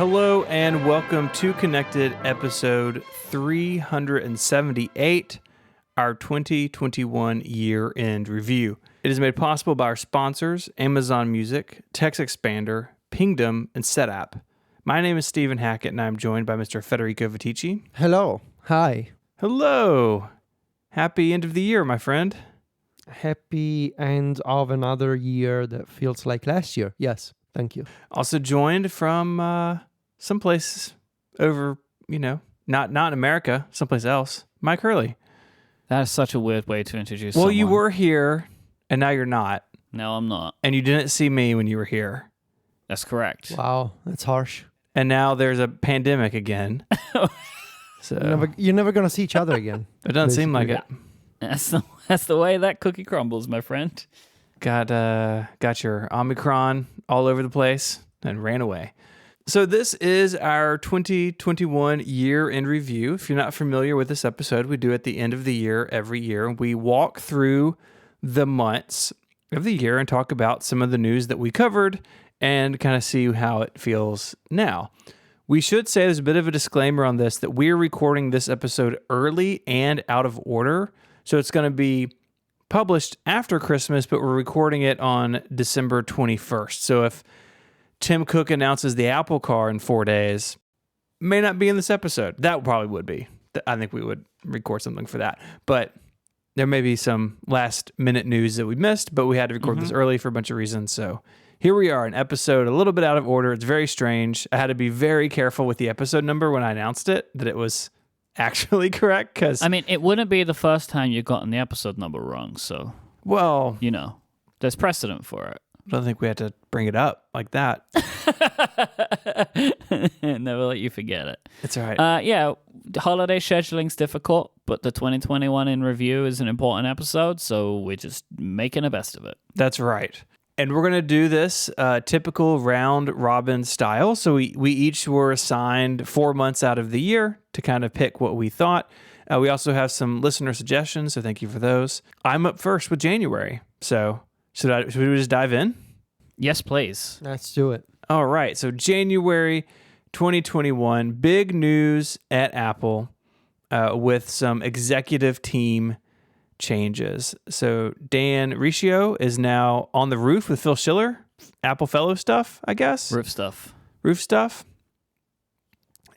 Hello and welcome to Connected episode 378, our 2021 year-end review. It is made possible by our sponsors, Amazon Music, TextExpander, Pingdom, and SetApp. My name is Stephen Hackett and I'm joined by Mr. Federico Viticci. Hello. Hi. Hello. Happy end of the year, my friend. Happy end of another year that feels like last year. Yes, thank you. Also joined from someplace over, not in America, someplace else. Mike Hurley. That is such a weird way to introduce Well, someone. you were here, and now you're not. No, I'm not. And you didn't see me when you were here. That's correct. Wow, that's harsh. And now there's a pandemic again. So You're never going to see each other again. it doesn't seem like it. That's the way that cookie crumbles, my friend. Got your Omicron all over the place and ran away. So this is our 2021 year in review. If you're not familiar with this episode, we do at the end of the year every year. We walk through the months of the year and talk about some of the news that we covered and kind of see how it feels now. We should say there's a bit of a disclaimer on this that we're recording this episode early and out of order. So it's going to be published after Christmas, but we're recording it on December 21st. So if Tim Cook announces the Apple car in 4 days, may not be in this episode. That probably would be. I think we would record something for that. But there may be some last minute news that we missed, but we had to record this early for a bunch of reasons. So here we are, an episode a little bit out of order. It's very strange. I had to be very careful with the episode number when I announced it, that it was actually correct. Because it wouldn't be the first time you've gotten the episode number wrong. So, well, there's precedent for it. I don't think we had to bring it up like that. Never let you forget it. It's all right. Holiday scheduling's difficult, but the 2021 in review is an important episode, so we're just making the best of it. That's right. And we're going to do this typical round robin style. So we each were assigned 4 months out of the year to kind of pick what we thought. We also have some listener suggestions, so thank you for those. I'm up first with January. So should we just dive in? Yes, please. Let's do it. All right. So January 2021, big news at Apple with some executive team changes. So Dan Riccio is now on the roof with Phil Schiller, Apple Fellow stuff, I guess. Roof stuff.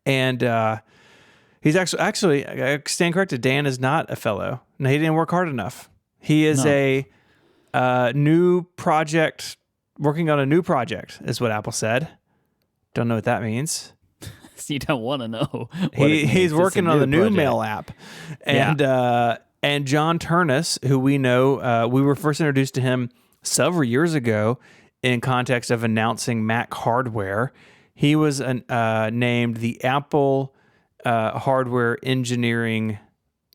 And he's actually, I stand corrected, Dan is not a fellow. No, he didn't work hard enough. He is a new project, working on a new project, is what Apple said. Don't know what that means. You don't want to know. He's working on the new mail app. And John Turnus, who we know, we were first introduced to him several years ago in context of announcing Mac hardware. He was named the Apple hardware engineering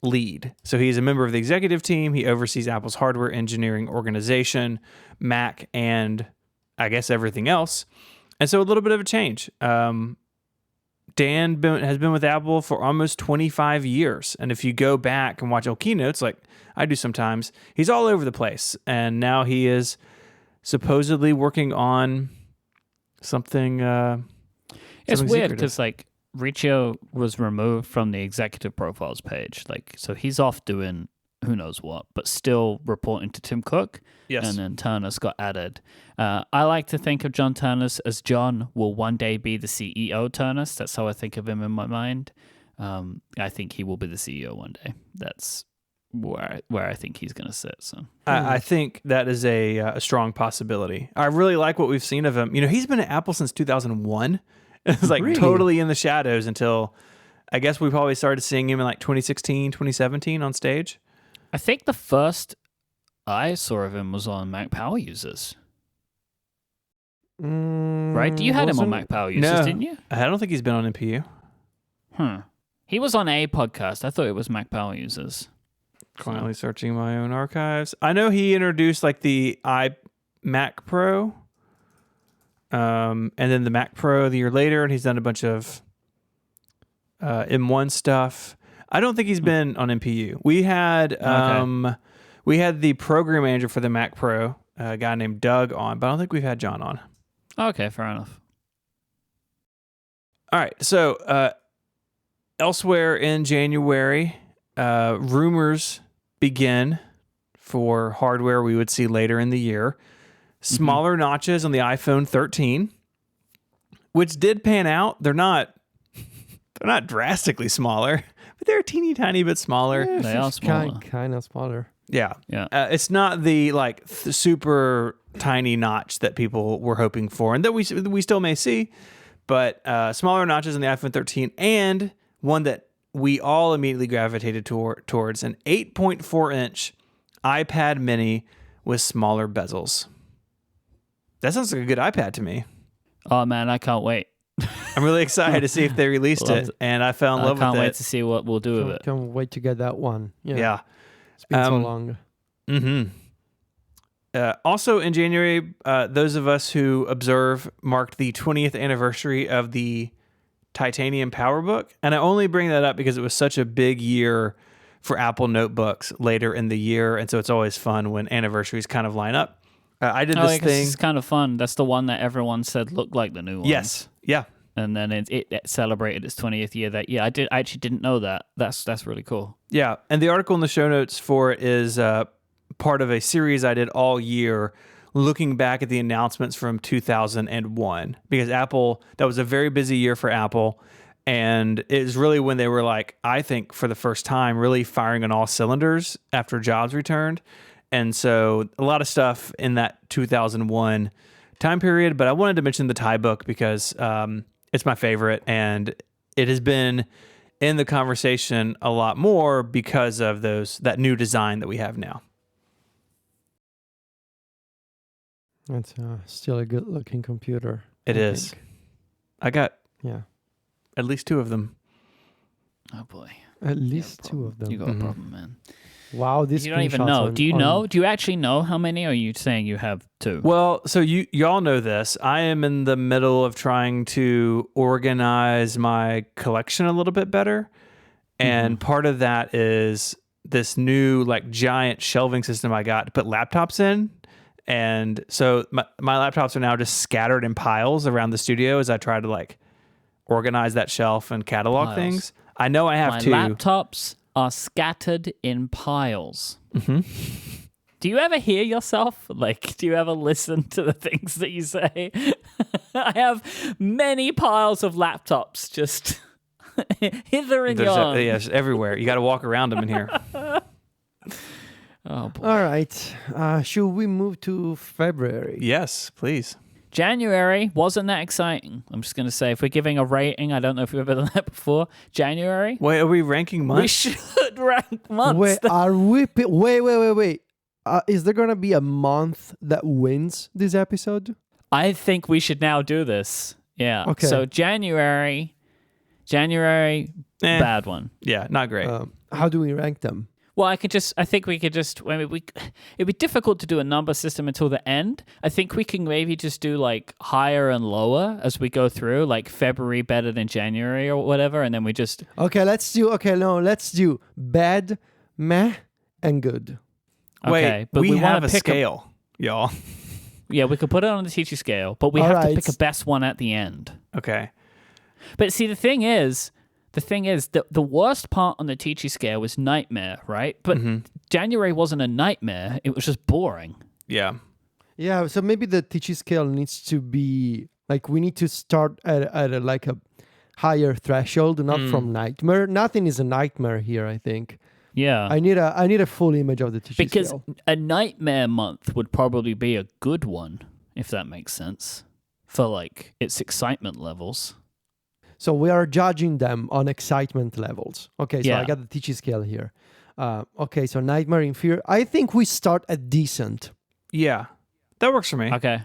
lead. So he's a member of the executive team. He oversees Apple's hardware engineering organization, Mac, and I guess everything else. And so a little bit of a change. Dan has been with Apple for almost 25 years. And if you go back and watch old keynotes, like I do sometimes, he's all over the place. And now he is supposedly working on something. It's weird because Riccio was removed from the executive profiles page. So he's off doing who knows what, but still reporting to Tim Cook. Yes. And then Turnus got added. I like to think of John Turnus as John will one day be the CEO Turnus. That's how I think of him in my mind. I think he will be the CEO one day. That's where I think he's going to sit. So I think that is a strong possibility. I really like what we've seen of him. He's been at Apple since 2001. It's really? Totally in the shadows until I guess we probably started seeing him in 2016, 2017 on stage. I think the first I saw of him was on Mac Power Users. Right? You had him on Mac Power Users, didn't you? I don't think he's been on MPU. He was on a podcast. I thought it was Mac Power Users. Quietly searching my own archives. I know he introduced the iMac Pro, and then the Mac Pro the year later, and he's done a bunch of M1 stuff. I don't think he's been on MPU. We had the program manager for the Mac Pro, a guy named Doug, on, but I don't think we've had John on. Okay, fair enough. All right. So elsewhere in January, rumors begin for hardware we would see later in the year. Smaller notches on the iPhone 13, which did pan out. They're not drastically smaller, but they're a teeny tiny bit smaller. Yeah, They are it's smaller. kind of smaller. Yeah. Yeah. It's not the like super tiny notch that people were hoping for and that we still may see, but smaller notches in the iPhone 13 and one that we all immediately gravitated towards an 8.4-inch iPad mini with smaller bezels. That sounds like a good iPad to me. Oh man, I can't wait. I'm really excited to see if they released Love it, it. and I fell in I love can't with wait it. to see what we'll do with it. Can't wait to get that one. Yeah. It's been so long. Also in January, those of us who observe marked the 20th anniversary of the Titanium PowerBook. And I only bring that up because it was such a big year for Apple notebooks later in the year. And so it's always fun when anniversaries kind of line up. I did this thing. It's kind of fun. That's the one that everyone said looked like the new one. Yes. Yeah. And then it celebrated its 20th year that year. I actually didn't know that. That's really cool. Yeah. And the article in the show notes for it is part of a series I did all year looking back at the announcements from 2001 because Apple, that was a very busy year for Apple. And it was really when they were like, I think for the first time, really firing on all cylinders after Jobs returned. And so a lot of stuff in that 2001 time period. But I wanted to mention the Thai book because it's my favorite. And it has been in the conversation a lot more because of that new design that we have now. It's still a good-looking computer. It is. think. I got Yeah. at least two of them. Oh boy. At least two of them. You got a problem, man. Wow, this You don't even know. Do you know? Do you actually know how many? Or are you saying you have two? Well, so y'all know this. I am in the middle of trying to organize my collection a little bit better. And part of that is this new like giant shelving system I got to put laptops in. And so my laptops are now just scattered in piles around the studio as I try to like organize that shelf and catalog Piles. things. I know I have My two. laptops are scattered in piles. Do you ever hear yourself? Like, do you ever listen to the things that you say? I have many piles of laptops just hither and yon. Yes, everywhere. You got to walk around them in here. Oh boy. All right. Should we move to February? Yes, please. January wasn't that exciting. I'm just going to say, if we're giving a rating, I don't know if we've ever done that before. January, Wait, are we ranking months? we should rank months. Wait, are we? Wait. Is there gonna be a month that wins this episode? I think we should now do this. Yeah. Okay. So January, bad one. Yeah, not great. How do we rank them? Well, I think we could just, it'd be difficult to do a number system until the end. I think we can maybe just do like higher and lower as we go through, like February better than January or whatever. And then we just, Let's do bad, meh, and good. okay. Wait, we wanna have a pick scale, y'all. Yeah, we could put it on the teacher scale, but we All have to right. pick a best one at the end. Okay. But see, the thing is, the worst part on the teacher scale was nightmare, right? But January wasn't a nightmare. It was just boring. Yeah. Yeah, so maybe the teaching scale needs to be like we need to start at a higher threshold, not from nightmare. Nothing is a nightmare here, I think. Yeah. I need a full image of the teaching Because scale. a nightmare month would probably be a good one, if that makes sense, for like its excitement levels. So we are judging them on excitement levels. Okay, so Yeah. I got the teaching scale here. Okay, so nightmare, inferior. I think we start at decent Yeah. That works for me. Okay.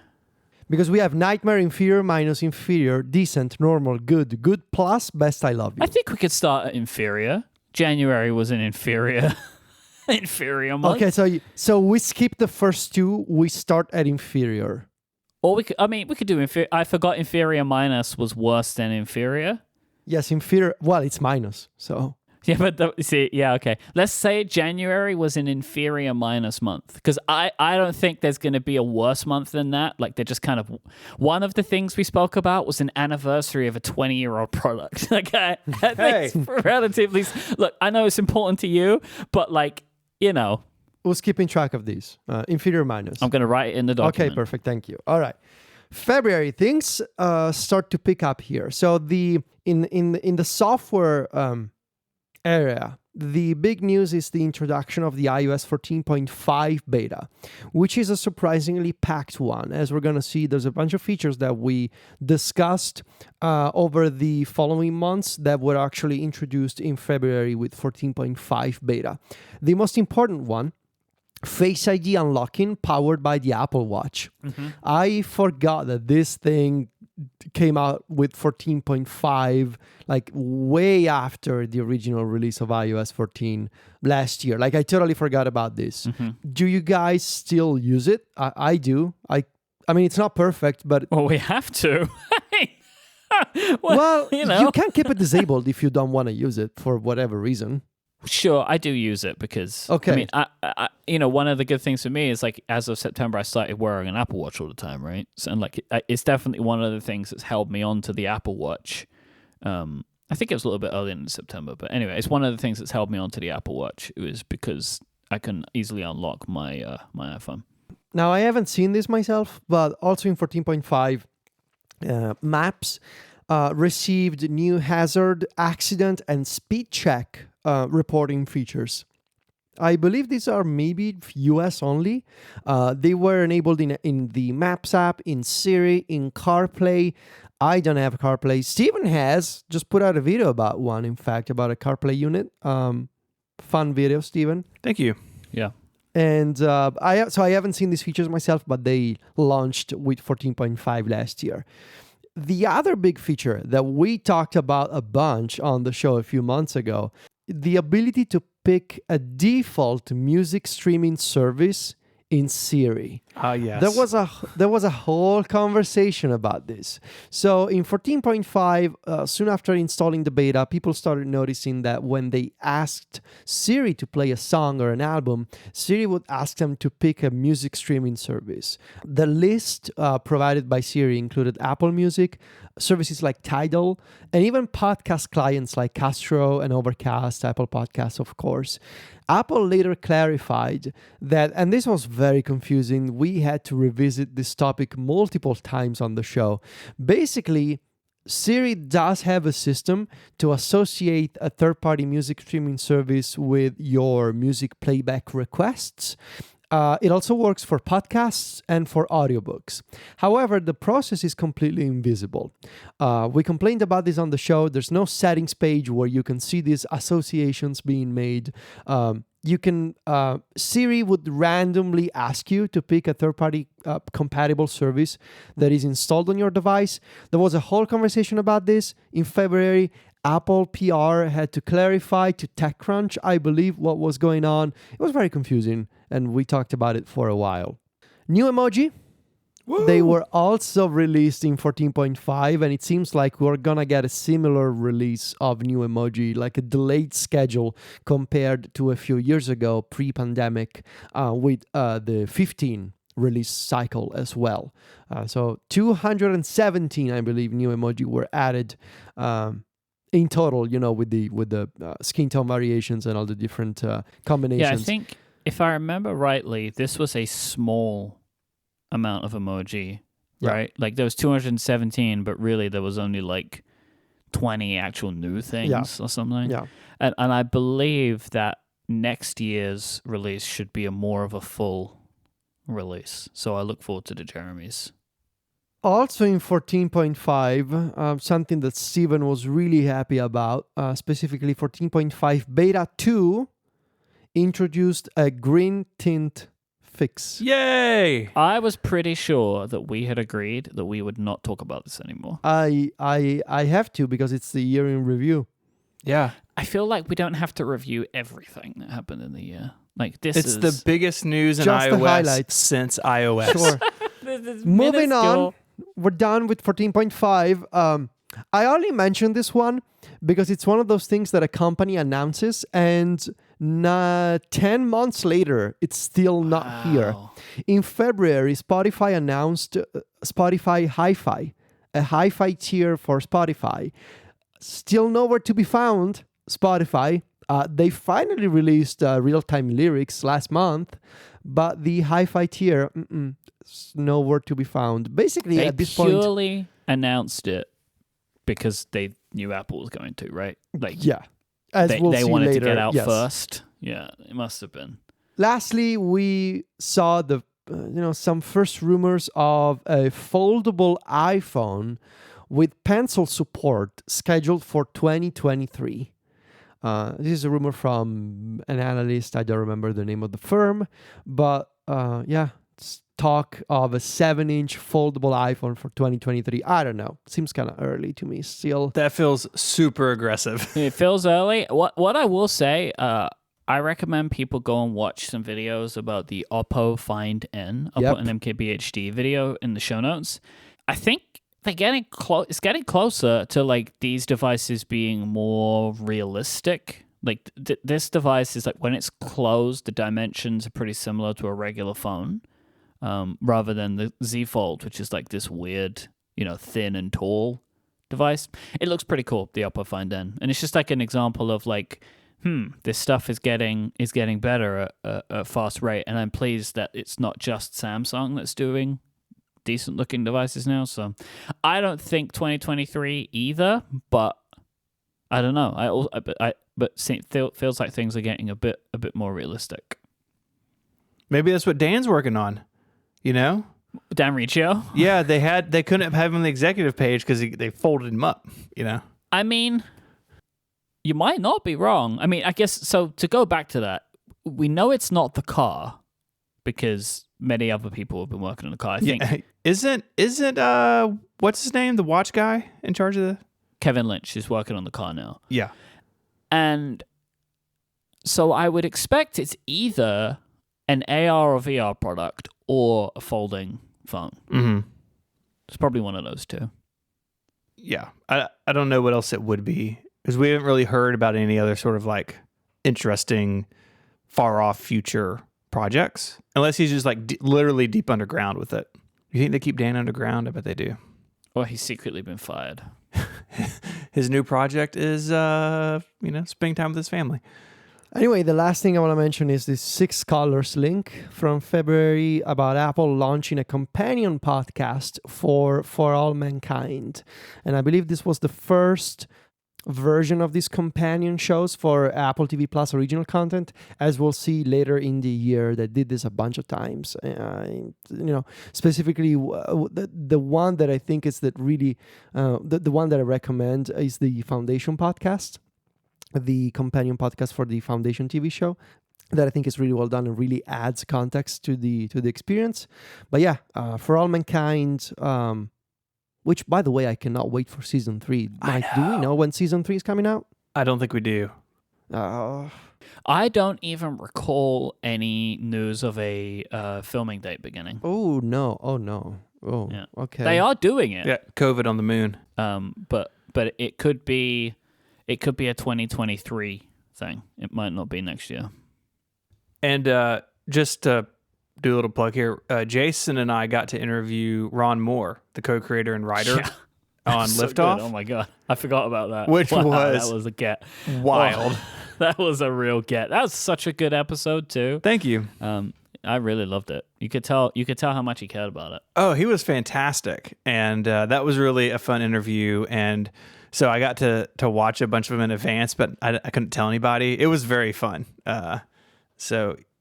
because we have nightmare, inferior, minus inferior, decent, normal, good, good plus, best, I love you. I think we could start at inferior. January was an inferior month. Okay, so we skip the first two. We start at inferior. Or we could do inferior. I forgot inferior minus was worse than inferior. Yes, inferior. Well, it's minus. So Yeah, but okay. Let's say January was an inferior minus month, because I don't think there's going to be a worse month than that. Like, they're just kind of... One of the things we spoke about was an anniversary of a 20-year-old product. Like, I think it's relatively... Look, I know it's important to you, but like, you know... Who's keeping track of these? Inferior minus. I'm going to write it in the document. Okay, perfect. Thank you. All right. February, things start to pick up here. So in the software area, the big news is the introduction of the iOS 14.5 beta, which is a surprisingly packed one. As we're going to see, there's a bunch of features that we discussed over the following months that were actually introduced in February with 14.5 beta. The most important one, Face ID unlocking powered by the Apple Watch. Mm-hmm. I forgot that this thing came out with 14.5 like way after the original release of iOS 14 last year. Like, I totally forgot about this. Mm-hmm. Do you guys still use it? I do. I mean, it's not perfect, but... Well, we have to. Well, you can't keep it disabled if you don't want to use it for whatever reason. Sure, I do use it because, okay. I mean, one of the good things for me is, like, as of September, I started wearing an Apple Watch all the time, right? So, and like, it's definitely one of the things that's held me on to the Apple Watch. I think it was a little bit earlier in September, but anyway, it's one of the things that's held me on to the Apple Watch. It was because I can easily unlock my my iPhone. Now, I haven't seen this myself, but also in 14.5, Maps received new hazard, accident, and speed check reporting features. I believe these are maybe US only. They were enabled in the Maps app, in Siri, in CarPlay. I don't have CarPlay. Stephen has just put out a video about one, in fact, about a CarPlay unit. Fun video, Stephen. Thank you. Yeah. And I haven't seen these features myself, but they launched with 14.5 last year. The other big feature that we talked about a bunch on the show a few months ago, the ability to pick a default music streaming service in Siri. Yes. There was a whole conversation about this. So in 14.5, soon after installing the beta, people started noticing that when they asked Siri to play a song or an album, Siri would ask them to pick a music streaming service. The list provided by Siri included Apple Music, services like Tidal, and even podcast clients like Castro and Overcast, Apple Podcasts, of course. Apple later clarified that, and this was very confusing, we had to revisit this topic multiple times on the show. Basically, Siri does have a system to associate a third-party music streaming service with your music playback requests. It also works for podcasts and for audiobooks. However, the process is completely invisible. We complained about this on the show. There's no settings page where you can see these associations being made. Siri would randomly ask you to pick a third-party compatible service that is installed on your device. There was a whole conversation about this in February. Apple PR had to clarify to TechCrunch, I believe, what was going on. It was very confusing, and we talked about it for a while. New emoji. Woo! They were also released in 14.5, and it seems like we're going to get a similar release of new emoji, like a delayed schedule compared to a few years ago, pre-pandemic, with the 15 release cycle as well. So 217, I believe, new emoji were added in total, with the skin tone variations and all the different combinations. Yeah, I think if I remember rightly, this was a small amount of emoji, right? Like there was 217, but really there was only like 20 actual new things or something. Yeah. And I believe that next year's release should be more of a full release. So I look forward to the Jeremys. Also in 14.5, something that Stephen was really happy about, specifically 14.5 Beta 2 introduced a green tint fix. Yay! I was pretty sure that we had agreed that we would not talk about this anymore. I have to, because it's the year in review. Yeah. I feel like we don't have to review everything that happened in the year. Like this is the biggest news in just the iOS highlights. Since iOS. Sure. Moving on, we're done with 14.5. I only mentioned this one because it's one of those things that a company announces and 10 months later, it's still not here. Wow. In February, Spotify announced Spotify Hi-Fi, a hi-fi tier for Spotify. Still nowhere to be found, Spotify. They finally released real-time lyrics last month, but the hi-fi tier, nowhere to be found. Basically, They at this point... purely announced it because they knew Apple was going to, right? Like, Yeah. As they, we'll they see wanted later, to get out yes. first. Yeah, it must have been. Lastly, we saw the some first rumors of a foldable iPhone with pencil support scheduled for 2023. This is a rumor from an analyst. I don't remember the name of the firm, but it's talk of a 7-inch foldable iPhone for 2023. I don't know. Seems kind of early to me still. That feels super aggressive. It feels early. What I will say, I recommend people go and watch some videos about the Oppo Find N. I'll put an MKBHD video in the show notes. I think they're getting close. It's getting closer to like these devices being more realistic. Like this device is like when it's closed, the dimensions are pretty similar to a regular phone. Rather than the Z Fold, which is like this weird, thin and tall device. It looks pretty cool, the Oppo Find N. And it's just like an example of like, this stuff is getting better at a fast rate. And I'm pleased that it's not just Samsung that's doing decent looking devices now. So I don't think 2023 either, but I don't know. Feels like things are getting a bit more realistic. Maybe that's what Dan's working on. Dan Riccio? Yeah, they couldn't have him on the executive page because they folded him up, I mean, you might not be wrong. I mean, I guess, so to go back to that, we know it's not the car because many other people have been working on the car. I think. Yeah. Isn't what's his name? The watch guy in charge of the... Kevin Lynch is working on the car now. Yeah. And so I would expect it's either an AR or VR product or a folding phone. Mm-hmm. It's probably one of those two. Yeah. I don't know what else it would be because we haven't really heard about any other sort of like interesting far off future projects unless he's just like literally deep underground with it. You think they keep Dan underground? I bet they do. Or he's secretly been fired. His new project is, spending time with his family. Anyway, the last thing I want to mention is this 6 Colors link from February about Apple launching a companion podcast for all mankind. And I believe this was the first version of these companion shows for Apple TV Plus original content, as we'll see later in the year. They did this a bunch of times. Specifically, the one that I think is that really, the one that I recommend is the Foundation podcast, the companion podcast for the Foundation TV show, that I think is really well done and really adds context to the experience. But yeah, For All Mankind, which, by the way, I cannot wait for season 3. Mike, do we know when season 3 is coming out? I don't think we do. I don't even recall any news of a filming date beginning. Oh, no. Oh, yeah. Okay. They are doing it. Yeah, COVID on the moon. But it could be a 2023 thing. It might not be next year. And just to do a little plug here, Jason and I got to interview Ron Moore, the co-creator and writer, on So Liftoff. good. Oh my god, I forgot about that. Which that was was a get wild. Oh, that was a real get. That was such a good episode too. Thank you. I really loved it. You could tell how much he cared about it. Oh, he was fantastic, and that was really a fun interview. And so I got to watch a bunch of them in advance, but I couldn't tell anybody. It was very fun.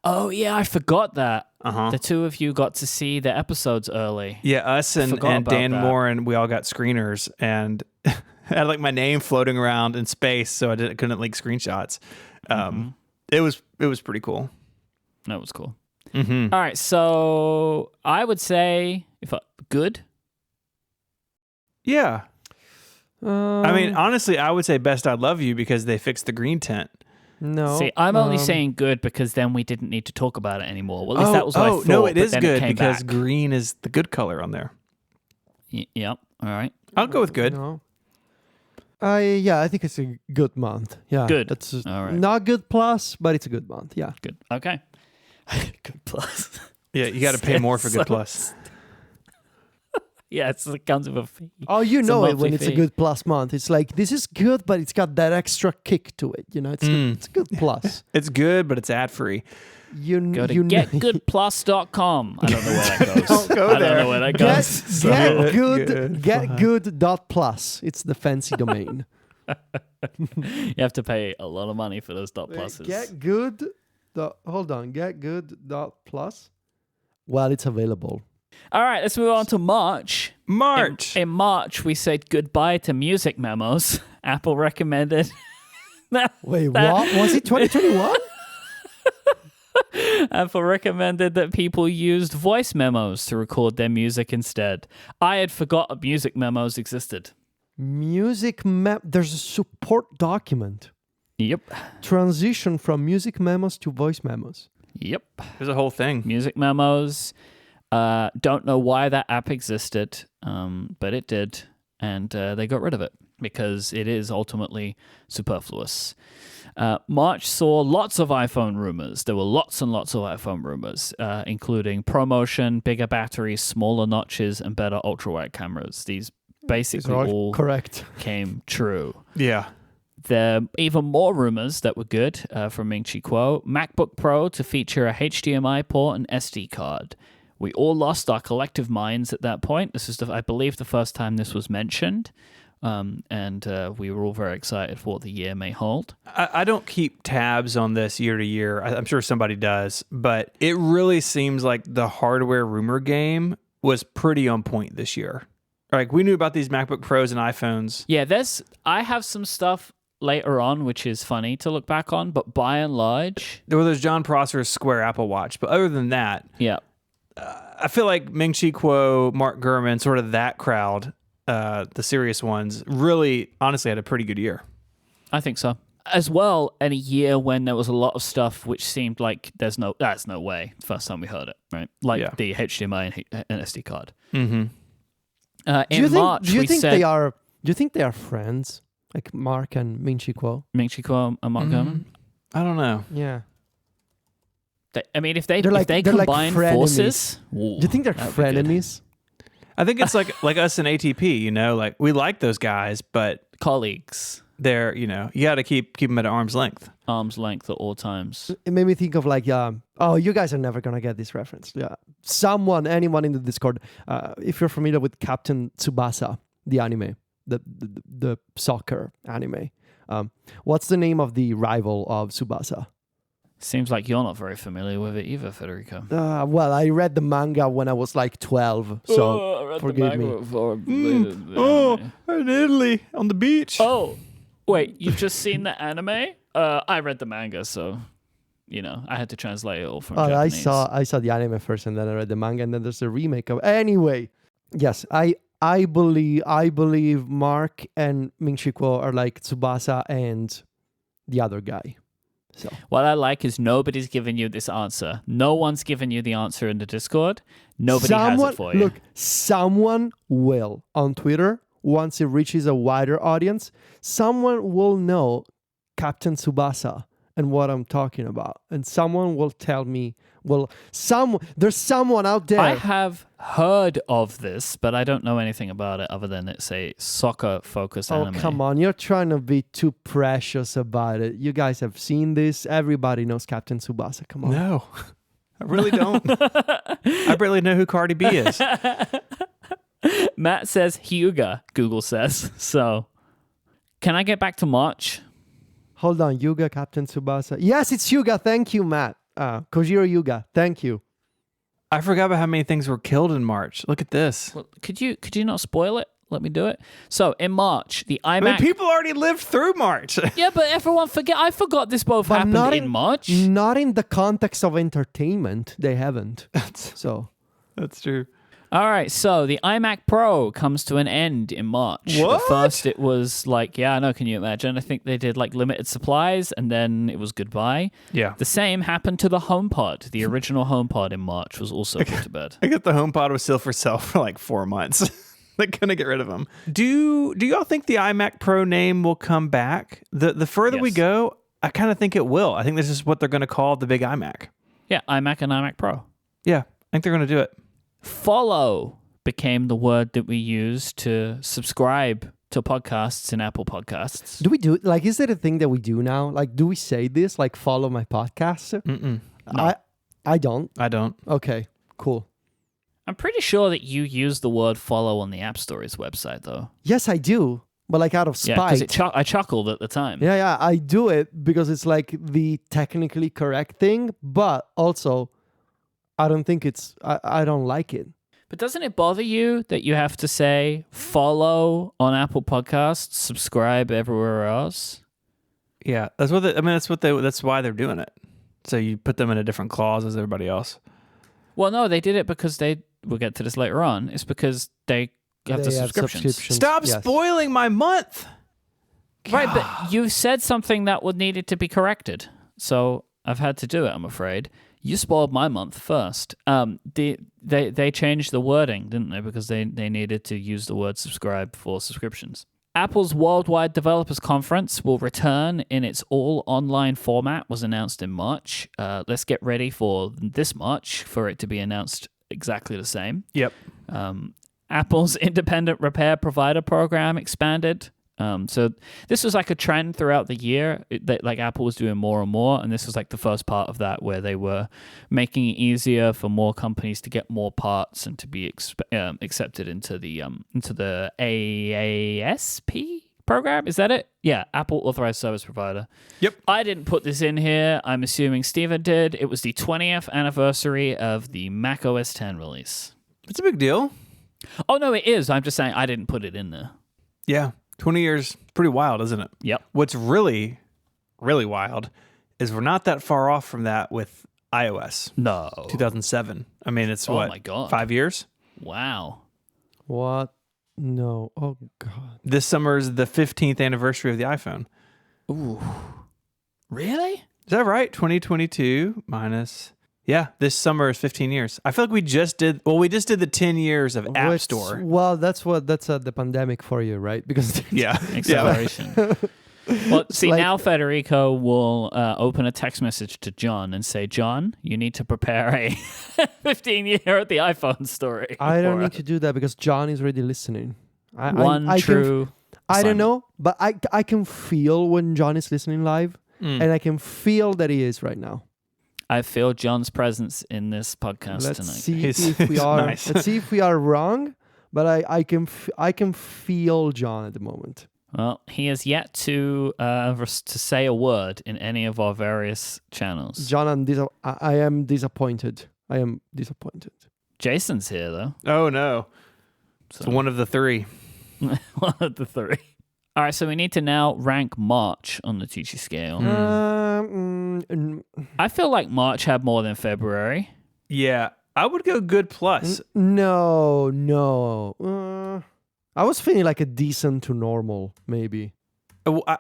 Oh yeah, I forgot that. Uh-huh. The two of you got to see the episodes early. Yeah, us and Dan that. Moore, and we all got screeners, and I had like my name floating around in space, so I couldn't leak screenshots. It was pretty cool. That was cool. Mm-hmm. All right, so I would say good. Yeah. I mean, honestly, I would say Best I Love You because they fixed the green tint. No. See, I'm only saying good because then we didn't need to talk about it anymore. Well, at least that was what I thought. No, it is then good came because back. green is the good color on there. Yep. All right. I'll go with good. No. I think it's a good month. Yeah, Good. That's All right. not good plus, but it's a good month. Yeah. Good. Okay. Good plus. Yeah, you got to pay more for Good Plus. Yeah, it comes with a fee. Oh, you It's a know it monthly when it's a fee. good plus month. It's like this is good, but it's got that extra kick to it. You know, it's a good plus. It's good, but it's ad free. Go to you getgoodplus.com. I don't know where that goes. Don't go I don't there. know where that goes. get good dot plus. It's the fancy domain. You have to pay a lot of money for those dot pluses. Get good. Hold on. Get good dot plus. Well, it's available. All right, let's move on to March. March. In March, we said goodbye to music memos. Apple recommended. Wait, what? Was it 2021? Apple recommended that people used voice memos to record their music instead. I had forgot music memos existed. There's a support document. Yep. Transition from music memos to voice memos. Yep. There's a whole thing. Music memos. Don't know why that app existed, but it did. And they got rid of it because it is ultimately superfluous. March saw lots of iPhone rumors. There were lots and lots of iPhone rumors, including ProMotion, bigger batteries, smaller notches, and better ultra-wide cameras. These basically all correct. came true. Yeah. There are even more rumors that were good from Ming-Chi Kuo. MacBook Pro to feature a HDMI port and SD card. We all lost our collective minds at that point. This is, I believe, the first time this was mentioned. And we were all very excited for what the year may hold. I don't keep tabs on this year to year. I'm sure somebody does, but it really seems like the hardware rumor game was pretty on point this year. Like, we knew about these MacBook Pros and iPhones. Yeah, I have some stuff later on, which is funny to look back on, but by and large... Well, there's John Prosser's Square Apple Watch, but other than that... Yeah. I feel like Ming-Chi Kuo, Mark Gurman, sort of that crowd, the serious ones, really, honestly, had a pretty good year. I think so. As well, in a year when there was a lot of stuff which seemed like that's no way. First time we heard it, right? Like the HDMI and SD card. Mm-hmm. In March, do you think said... they are? Do you think they are friends, like Mark and Ming-Chi Kuo? Ming-Chi Kuo and Mark Gurman? I don't know. Yeah. If they they're combine forces, do you think they're frenemies? I think it's like us in ATP, you know, like we like those guys, but colleagues, they're, you know, you got to keep them at arm's length. Arm's length at all times. It made me think of like, oh, you guys are never gonna get this reference. Yeah, anyone in the Discord, if you're familiar with Captain Tsubasa, the anime, the soccer anime, what's the name of the rival of Tsubasa? Seems like you're not very familiar with it either, Federico. Well, I read the manga when I was like 12, so forgive me. In Italy, on the beach. Oh, wait, you've just seen the anime? I read the manga, so, you know, I had to translate it all from Japanese. I saw the anime first, and then I read the manga, and then there's a remake of. Anyway, yes, I believe Mark and Ming-Chi Kuo are like Tsubasa and the other guy. So what I like is nobody's giving you this answer. No one's given you the answer in the Discord. Nobody has it for you. Look, someone will on Twitter, once it reaches a wider audience, someone will know Captain Tsubasa and what I'm talking about. And someone will tell me, there's someone out there. I have heard of this, but I don't know anything about it other than it's a soccer-focused anime. Oh, come on. You're trying to be too precious about it. You guys have seen this. Everybody knows Captain Tsubasa. Come on. No, I really don't. I barely know who Cardi B is. Matt says Hyuga, Google says. So, can I get back to March? Hold on. Hyuga, Captain Tsubasa. Yes, it's Hyuga. Thank you, Matt. Kojiro Hyuga. Thank you. I forgot about how many things were killed in March. Look at this. Well, could you not spoil it? Let me do it. So in March, the iMac. I mean, people already lived through March. Yeah, but everyone I forgot this both happened in March. Not in the context of entertainment. They haven't. So that's true. All right, so the iMac Pro comes to an end in March. What? At first, it was like, yeah, I know, can you imagine? I think they did like limited supplies, and then it was goodbye. Yeah. The same happened to the HomePod. The original HomePod in March was also put to bed. I guess the HomePod was still for sale for like 4 months. They're gonna get rid of them. Do y'all think the iMac Pro name will come back? The further we Yes. go, I kind of think it will. I think this is what they're gonna call the big iMac. Yeah, iMac and iMac Pro. Yeah, I think they're gonna do it. Follow became the word that we use to subscribe to podcasts in Apple Podcasts. Do we do like? Is it a thing that we do now? Like, do we say this? Like, follow my podcast? Mm-mm. I don't. I don't. Okay, cool. I'm pretty sure that you use the word follow on the App Store's website, though. Yes, I do. But like out of Yeah, spite. because I chuckled at the time. Yeah, I do it because it's like the technically correct thing, but also I don't think I don't like it. But doesn't it bother you that you have to say follow on Apple Podcasts, subscribe everywhere else? Yeah, that's what that's why they're doing it. So you put them in a different clause as everybody else. Well, no, they did it because we'll get to this later on. It's because they have the They have subscriptions. subscriptions. Stop Yes. spoiling my month. Right, but you said something that would needed to be corrected. So I've had to do it, I'm afraid. You spoiled my month first. They changed the wording, didn't they? Because they needed to use the word subscribe for subscriptions. Apple's Worldwide Developers Conference will return in its all-online format, was announced in March. Let's get ready for this March for it to be announced exactly the same. Yep. Apple's independent repair provider program expanded. So this was like a trend throughout the year that like Apple was doing more and more, and this was like the first part of that where they were making it easier for more companies to get more parts and to be accepted into the AASP program. Is that it? Yeah, Apple Authorized Service Provider. Yep. I didn't put this in here. I'm assuming Stephen did. It was the 20th anniversary of the Mac OS X release. It's a big deal. Oh no, it is. I'm just saying I didn't put it in there. Yeah. 20 years, pretty wild, isn't it? Yep. What's really, really wild is we're not that far off from that with iOS. No. 2007. I mean, it's Oh what? my God. 5 years? Wow. What? No. Oh God. This summer is the 15th anniversary of the iPhone. Ooh. Really? Is that right? 2022 minus... Yeah, this summer is 15 years. I feel like we just did the 10 years of App Store. Well, that's the pandemic for you, right? Because Yeah. Acceleration. Well, see, like- now Federico will open a text message to John and say, John, you need to prepare a 15-year at the iPhone story. I don't for need us." to do that because John is already listening. I True. I don't Simon. know, but I can feel when John is listening live, and I can feel that he is right now. I feel John's presence in this podcast Let's tonight. see He's- if we are. nice. Let's see if we are wrong. But I can feel John at the moment. Well, he has yet to say a word in any of our various channels. John, I am disappointed. I am disappointed. Jason's here, though. Oh, no. It's So- one of the three. One of the three. All right, so we need to now rank March on the TG scale. I feel like March had more than February. Yeah. I would go good plus. No. I was feeling like a decent to normal, maybe.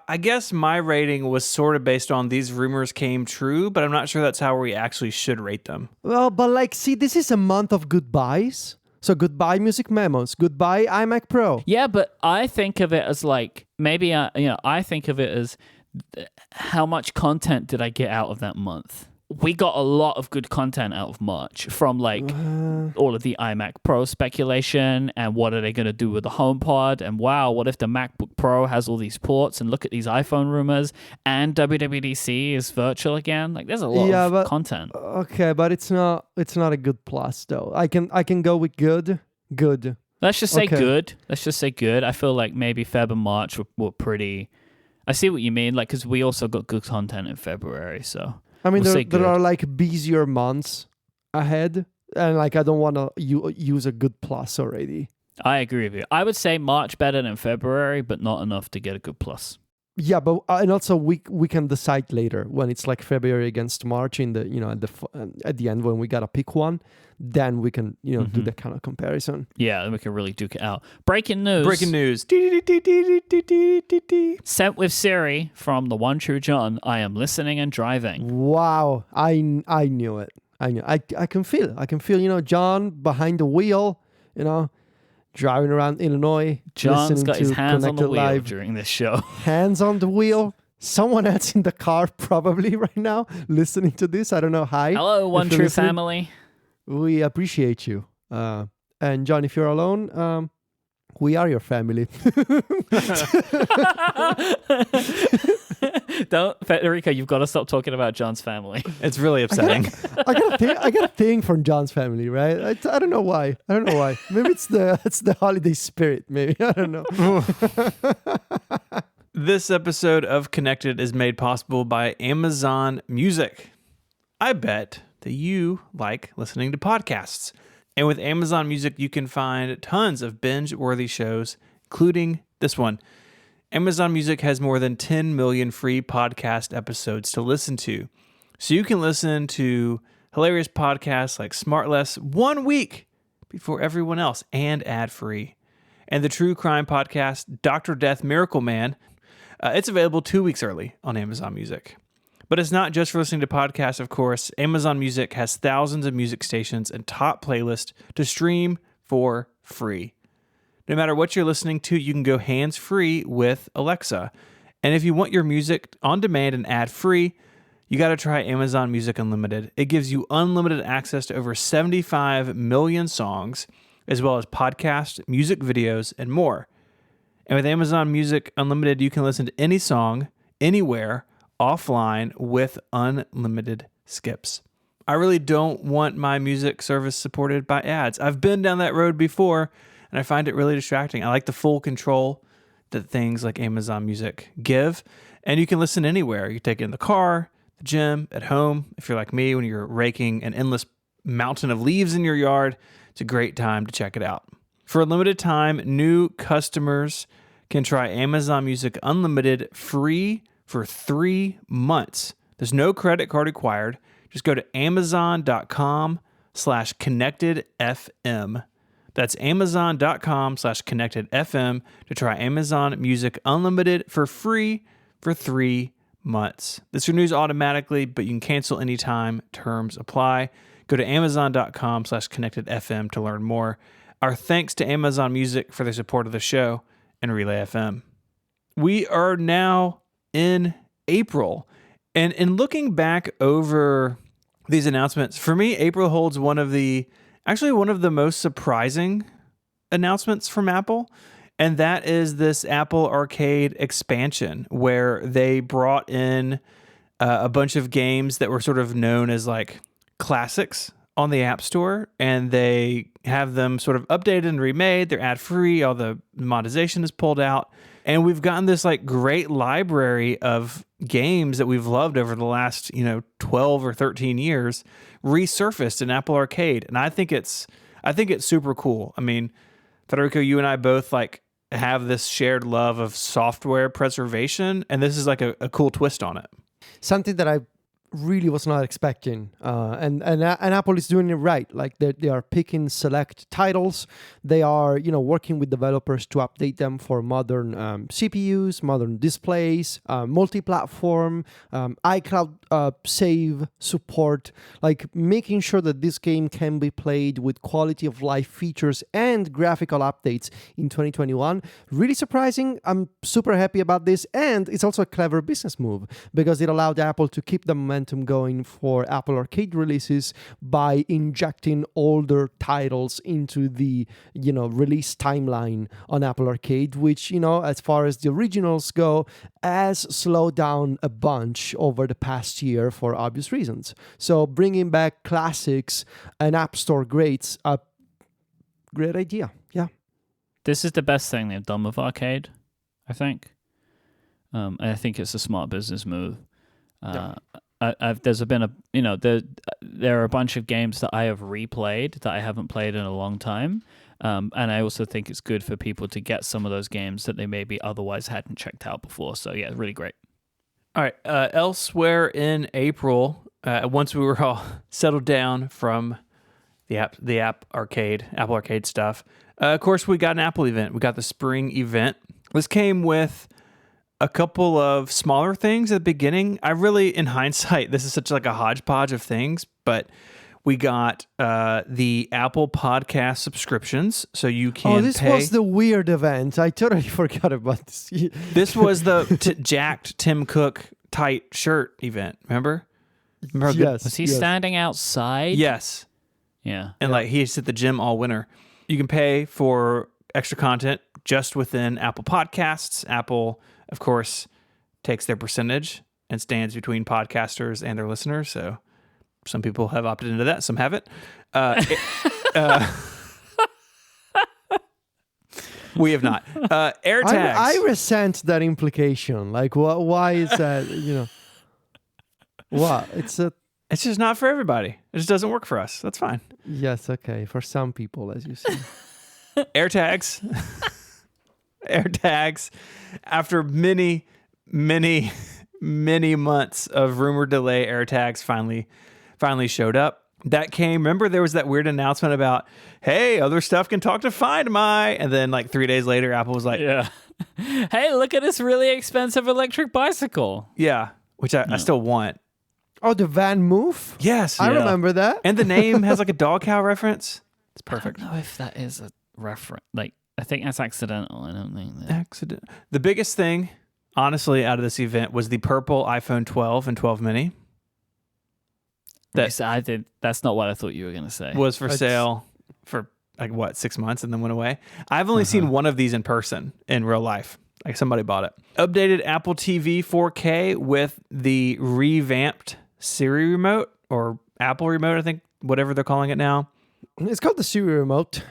I guess my rating was sort of based on these rumors came true, but I'm not sure that's how we actually should rate them. Well, but like, see, this is a month of goodbyes. So goodbye Music Memos, goodbye iMac Pro. Yeah, but I think of it as like maybe I think of it as how much content did I get out of that month? We got a lot of good content out of March from like all of the iMac Pro speculation and what are they going to do with the HomePod and wow, what if the MacBook Pro has all these ports and look at these iPhone rumors and WWDC is virtual again. Like there's a lot of content. Okay, but it's not a good plus though. I can go with good. Let's just say Okay. good. Let's just say good. I feel like maybe Feb and March were pretty. I see what you mean, like because we also got good content in February, so. I mean, We'll say there good. are like busier months ahead, and like I don't want to use a good plus already. I agree with you. I would say March better than February, but not enough to get a good plus. Yeah, but and also we can decide later when it's like February against March in the at the end when we gotta pick one, then we can do that kind of comparison. Yeah, then we can really duke it out. Breaking news. Breaking news. Sent with Siri from the one true John. I am listening and driving. Wow, I knew it. I can feel John behind the wheel. driving around Illinois. John's listening got his to hands on the Connected wheel Live. during this show. Hands on the wheel. Someone else in the car probably right now listening to this. I don't know. Hi. Hello, One if you're True listening. Family. We appreciate you. And John, if you're alone, we are your family. Federico, you've got to stop talking about John's family. It's really upsetting. I got a thing from John's family, right? I don't know why. Maybe it's the holiday spirit. Maybe I don't know. This episode of Connected is made possible by Amazon Music. I bet that you like listening to podcasts. And with Amazon Music, you can find tons of binge-worthy shows, including this one. Amazon Music has more than 10 million free podcast episodes to listen to. So you can listen to hilarious podcasts like Smartless 1 week before everyone else and ad-free. And the true crime podcast, Dr. Death Miracle Man, it's available 2 weeks early on Amazon Music. But it's not just for listening to podcasts, of course. Amazon Music has thousands of music stations and top playlists to stream for free. No matter what you're listening to, you can go hands-free with Alexa. And if you want your music on demand and ad-free, you got to try Amazon Music Unlimited. It gives you unlimited access to over 75 million songs, as well as podcasts, music videos, and more. And with Amazon Music Unlimited, you can listen to any song, anywhere, offline, with unlimited skips. I really don't want my music service supported by ads. I've been down that road before, and I find it really distracting. I like the full control that things like Amazon Music give, and you can listen anywhere. You take it in the car, the gym, at home. If you're like me, when you're raking an endless mountain of leaves in your yard, it's a great time to check it out. For a limited time, new customers can try Amazon Music Unlimited free for 3 months. There's no credit card required. Just go to amazon.com/connectedfm. That's amazon.com/connectedfm to try Amazon Music Unlimited for free for 3 months. This renews automatically, but you can cancel anytime. Terms apply. Go to amazon.com/connectedfm to learn more. Our thanks to Amazon Music for their support of the show and Relay FM. We are now in April, and in looking back over these announcements, for me, April holds one of the most surprising announcements from Apple, and that is this Apple Arcade expansion, where they brought in a bunch of games that were sort of known as like classics on the App Store, and they have them sort of updated and remade. They're ad-free. All the monetization is pulled out. And we've gotten this like great library of games that we've loved over the last, 12 or 13 years resurfaced in Apple Arcade. And I think it's super cool. I mean, Federico, you and I both like have this shared love of software preservation, and this is like a cool twist on it. Something that I really was not expecting, and Apple is doing it right. Like they are picking select titles. They are working with developers to update them for modern CPUs, modern displays, multi-platform, iCloud save support, like making sure that this game can be played with quality of life features and graphical updates in 2021. Really surprising. I'm super happy about this, and it's also a clever business move because it allowed Apple to keep the momentum going for Apple Arcade releases by injecting older titles into the release timeline on Apple Arcade, which as far as the originals go has slowed down a bunch over the past year for obvious reasons. So bringing back classics and App Store greats, a great idea. Yeah, This is the best thing they've done with Arcade, I think. And I think it's a smart business move. Yeah. There are a bunch of games that I have replayed that I haven't played in a long time, and I also think it's good for people to get some of those games that they maybe otherwise hadn't checked out before. So yeah, really great. All right. Elsewhere in April, once we were all settled down from the Apple Arcade stuff, of course we got an Apple event. We got the spring event. This came with a couple of smaller things at the beginning. I really, in hindsight, this is such like a hodgepodge of things, but We got the Apple Podcast subscriptions, so you can this pay. was the weird event. I totally forgot about this. This was the jacked Tim Cook tight shirt event. Remember? Remember how good- Yes. Was he yes. standing outside? Yes. Yeah. And like he's at the gym all winter. You can pay for extra content just within Apple Podcasts. Apple, of course, takes their percentage and stands between podcasters and their listeners. So some people have opted into that, some haven't. We have not. AirTags. I resent that implication. Like, why is that? What? It's just not for everybody. It just doesn't work for us. That's fine. yes, okay, for some people, as you say. AirTags. AirTags. After many months of rumored delay, AirTags finally showed up. That came. Remember, there was that weird announcement about, hey, other stuff can talk to Find My, and then like 3 days later, Apple was like, Yeah. Hey, look at this really expensive electric bicycle. yeah, which I still want. Oh, the van move? Yes, I Yeah. remember that. and the name has like a dog cow reference. It's perfect. I don't know if that is a reference. Like, I think that's accidental. I don't think that. Accident. The biggest thing, honestly, out of this event was the purple iPhone 12 and 12 mini That's not what I thought you were going to say. was for It's- sale for like what, 6 months and then went away. I've only seen one of these in person in real life. Like somebody bought it. Updated Apple TV 4K with the revamped Siri remote or Apple remote, I think, whatever they're calling it now. It's called the Siri remote.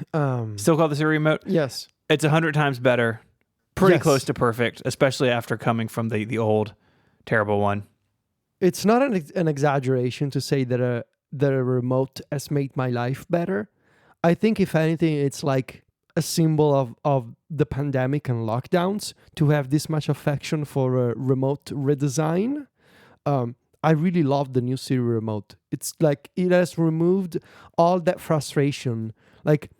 Still called the Siri remote. Yes. It's 100 times better. Pretty Yes. close to perfect, especially after coming from the old terrible one. It's not an exaggeration to say that a remote has made my life better. I think, if anything, it's like a symbol of the pandemic and lockdowns to have this much affection for a remote redesign. I really love the new Siri remote. It's like it has removed all that frustration. Like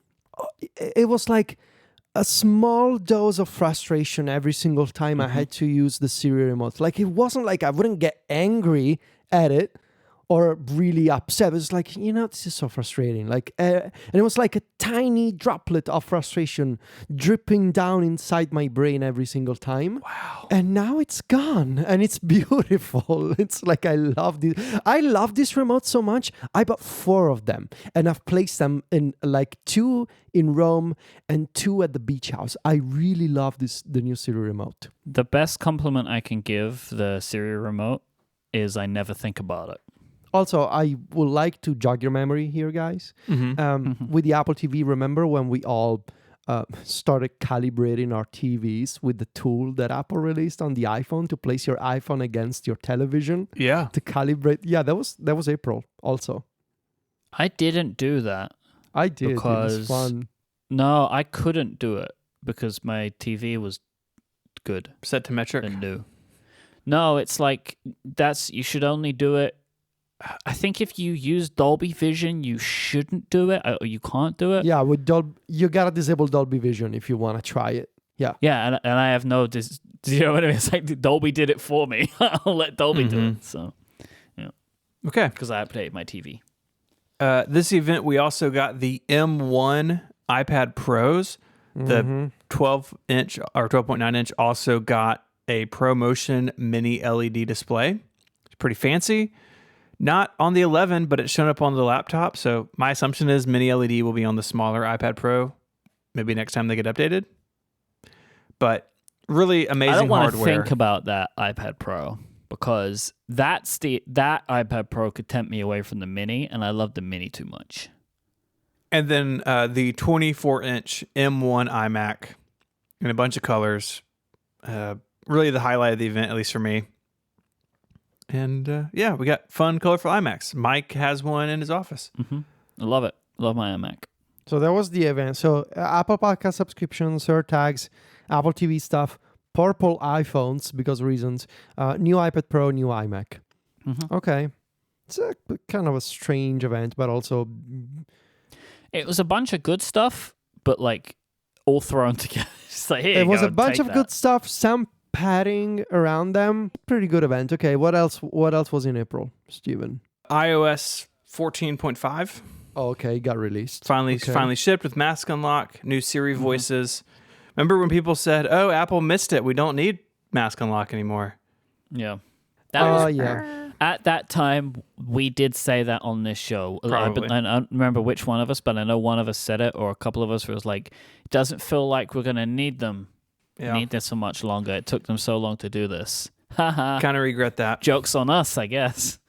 it was like a small dose of frustration every single time I had to use the Siri remote. Like it wasn't like I wouldn't get angry at it or really upset. It was like, this is so frustrating. Like, and it was like a tiny droplet of frustration dripping down inside my brain every single time. Wow. And now it's gone, and it's beautiful. It's like I love this. I love this remote so much. I bought 4 of them, and I've placed them in like 2 in Rome and 2 at the beach house. I really love the new Siri remote. The best compliment I can give the Siri remote is I never think about it. Also, I would like to jog your memory here, guys. With the Apple TV, remember when we all started calibrating our TVs with the tool that Apple released on the iPhone to place your iPhone against your television Yeah. to calibrate? Yeah, that was April also. I didn't do that. I did. It was Because- fun. No, I couldn't do it because my TV was good Set to metric. and new. No, it's like you should only do it. I think if you use Dolby Vision, you shouldn't do it, or you can't do it. Yeah, with you gotta disable Dolby Vision if you want to try it. Yeah. Yeah, and I have no. Do you know what I mean? It's like Dolby did it for me. I'll let Dolby do it. So, Okay. because I updated my TV. This event, we also got the M1 iPad Pros. The 12-inch or 12.9-inch also got a ProMotion mini LED display. It's pretty fancy. Not on the 11, but it's shown up on the laptop. So my assumption is mini LED will be on the smaller iPad Pro. Maybe next time they get updated. But really amazing I don't want to hardware. think about that iPad Pro because that iPad Pro could tempt me away from the mini, and I love the mini too much. And then the 24-inch M1 iMac in a bunch of colors. Really the highlight of the event, at least for me. And yeah, we got fun, colorful iMacs. Myke has one in his office. I love it. Love my iMac. So that was the event. So Apple Podcast subscriptions, AirTags, Apple TV stuff, purple iPhones because of reasons, new iPad Pro, new iMac. Okay. It's a kind of a strange event, but also... It was a bunch of good stuff, but like all thrown together. It's like, here It you was go, a bunch take of that. good stuff, some padding around them. Pretty good event. Okay, what else was in April, Stephen? iOS 14.5. Oh, okay, got released. Finally Okay. shipped with mask unlock, new Siri voices. Remember when people said, "Oh, Apple missed it. We don't need mask unlock anymore." Yeah. That was Yeah. at that time we did say that on this show. Probably. I don't remember which one of us, but I know one of us said it, or a couple of us was like, "It doesn't feel like we're gonna need them. Yeah. Need this so much longer. It took them so long to do this." Haha. Kind of regret that. Jokes on us, I guess.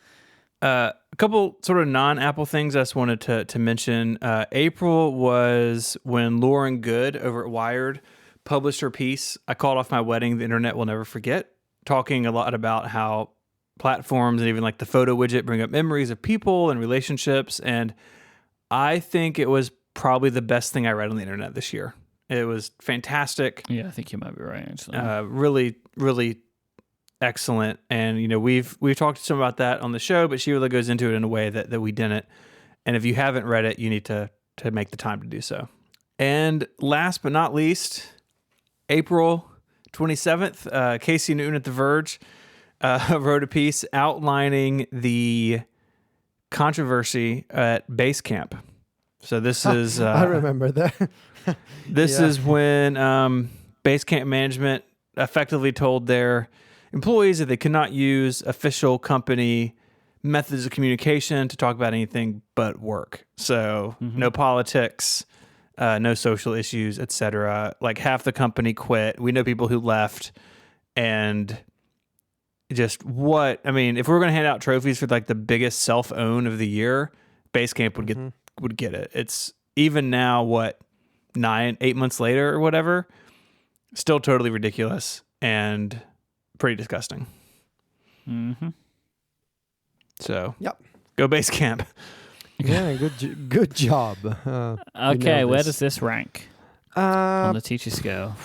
A couple sort of non-Apple things I just wanted to mention. April was when Lauren Good over at Wired published her piece, "I Called Off My Wedding, the Internet Will Never Forget," talking a lot about how platforms and even like the photo widget bring up memories of people and relationships. And I think it was probably the best thing I read on the internet this year. It was fantastic. Yeah, I think you might be right, actually. Really, really excellent. And we've talked some about that on the show, but she really goes into it in a way that we didn't. And if you haven't read it, you need to make the time to do so. And last but not least, April 27th, Casey Newton at The Verge wrote a piece outlining the controversy at Basecamp. So this is I remember that. this Yeah. is when Basecamp management effectively told their employees that they could not use official company methods of communication to talk about anything but work. So no politics, no social issues, etc. Like half the company quit. We know people who left, and just if we were going to hand out trophies for like the biggest self-own of the year, Basecamp would get it. It's even now 8 months later or whatever, still totally ridiculous and pretty disgusting. Mm-hmm. So Yep. go Basecamp. Yeah, good job. Okay, where this. does this rank on Uh, the teacher scale?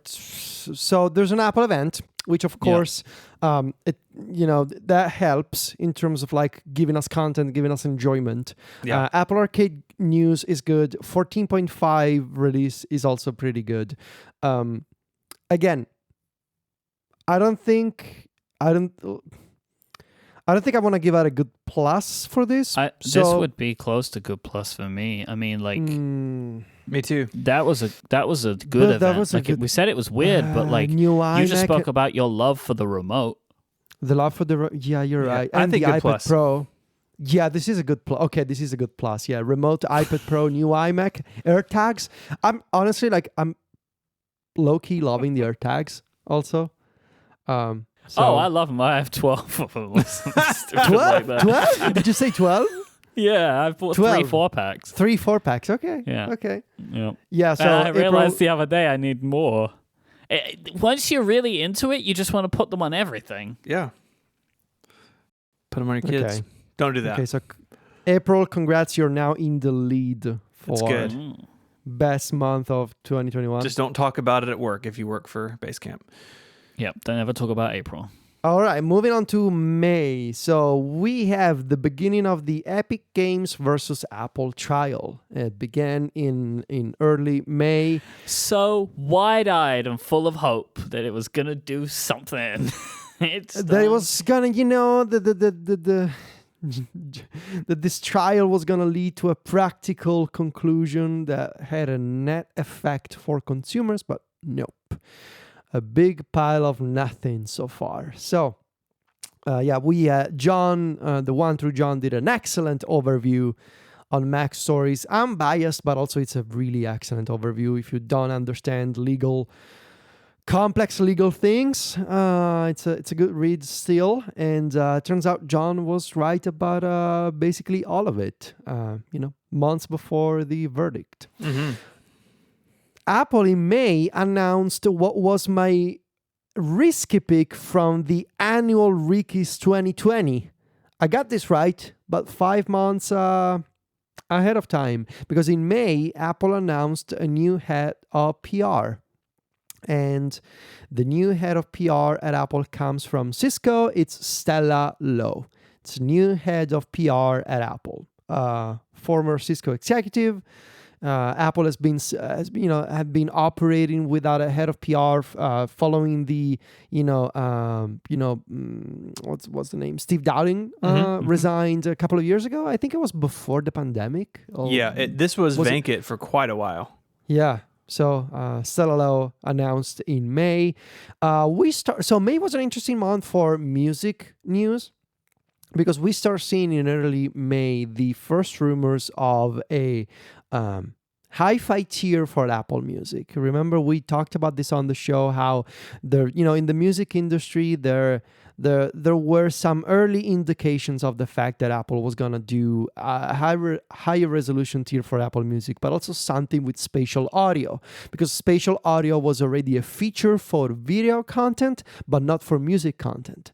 so there's an Apple event, which of course, that helps in terms of like giving us content, giving us enjoyment. Yeah. Apple Arcade news is good. 14.5 release is also pretty good. Again, I don't think I want to give out a good plus for this. This would be close to good plus for me. I mean, like Me too. that was a good But event. that was a Like good- we said, it was weird, but like new you just iMac, spoke about your love for the remote. the love for the yeah, you're Yeah, right. I And think the good iPad plus. Pro. Yeah, this is a good plus. Okay, this is a good plus. Yeah, remote iPad Pro, new iMac, AirTags. I'm honestly I'm low key loving the AirTags also. Oh, I love them. I have 12 of them. Stupid like 12? that. 12? Did you say 12? Yeah, I've bought 12. 3 4-packs. 3 4-packs. Okay. Yeah. Okay. Yeah. Yeah. So I April, realized the other day I need more. Once you're really into it, you just want to put them on everything. Yeah. Put them on your kids. Okay. Don't do that. Okay. So April, congrats. You're now in the lead That's for good. best month of 2021. Just don't talk about it at work if you work for Basecamp. Yep. Don't ever talk about April. All right, moving on to May. So we have the beginning of the Epic Games versus Apple trial. It began in early May. So wide-eyed and full of hope that it was gonna do something. That it was gonna, that this trial was gonna lead to a practical conclusion that had a net effect for consumers, but nope. A big pile of nothing so far. So, John, the one through John, did an excellent overview on Mac Stories. I'm biased, but also it's a really excellent overview. If you don't understand complex legal things, it's a good read still. And turns out John was right about basically all of it. Months before the verdict. Mm-hmm. Apple in May announced what was my risky pick from the annual Ricky's 2020. I got this right, but 5 months ahead of time, because in May, Apple announced a new head of PR. And the new head of PR at Apple comes from Cisco. It's Stella Lowe. It's new head of PR at Apple. Former Cisco executive. Apple has been have been operating without a head of PR following the what's the name, Steve Downing resigned a couple of years ago. I think it was before the pandemic. This was vacant for quite a while. Yeah. So Cellulo announced in May. So May was an interesting month for music news, because we start seeing in early May the first rumors of a hi-fi tier for Apple Music. Remember, we talked about this on the show, how there, in the music industry, there were some early indications of the fact that Apple was gonna do a higher resolution tier for Apple Music, but also something with spatial audio, because spatial audio was already a feature for video content, but not for music content.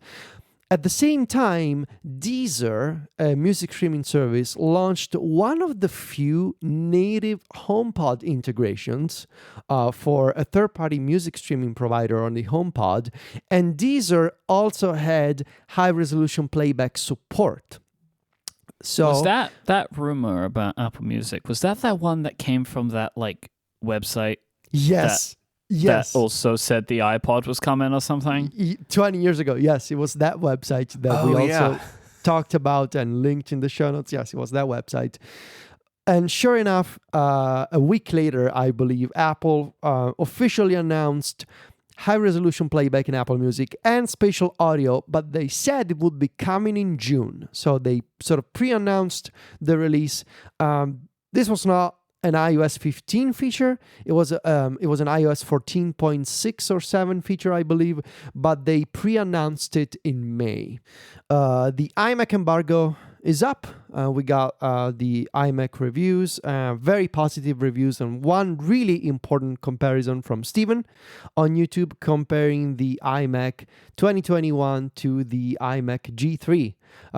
At the same time, Deezer, a music streaming service, launched one of the few native HomePod integrations for a third-party music streaming provider on the HomePod, and Deezer also had high-resolution playback support. So was that rumor about Apple Music, was that one that came from that website? Yes. That also said the iPod was coming or something? 20 years ago, yes. It was that website that we also talked about and linked in the show notes. Yes, it was that website. And sure enough, a week later, I believe, Apple officially announced high-resolution playback in Apple Music and spatial audio, but they said it would be coming in June. So they sort of pre-announced the release. This was not an iOS 15 feature. It was an iOS 14.6 or 7 feature, I believe, but they pre-announced it in May. The iMac embargo is up. We got the iMac reviews, very positive reviews, and one really important comparison from Stephen on YouTube, comparing the iMac 2021 to the iMac G3.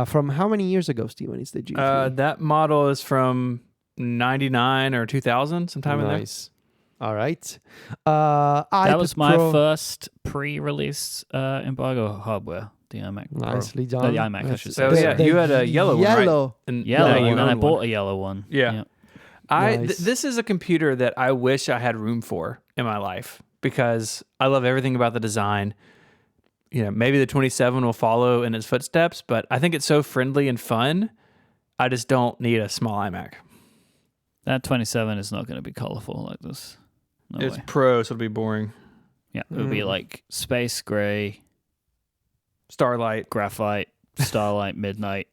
From how many years ago, Stephen, is the G3? That model is from 99 or 2000, sometime in there. Nice. All right. That was my first pre-release embargo hardware, the iMac Pro. Nicely done. The iMac, I should say. So yeah, you had a yellow one, right? And you and I own bought one. a yellow one. Yeah. This is a computer that I wish I had room for in my life, because I love everything about the design. Maybe the 27 will follow in its footsteps, but I think it's so friendly and fun. I just don't need a small iMac. That 27 is not going to be colorful like this. No It's way. Pro, so it'll be boring. Yeah, it would be like space gray, Starlight. graphite, starlight, midnight.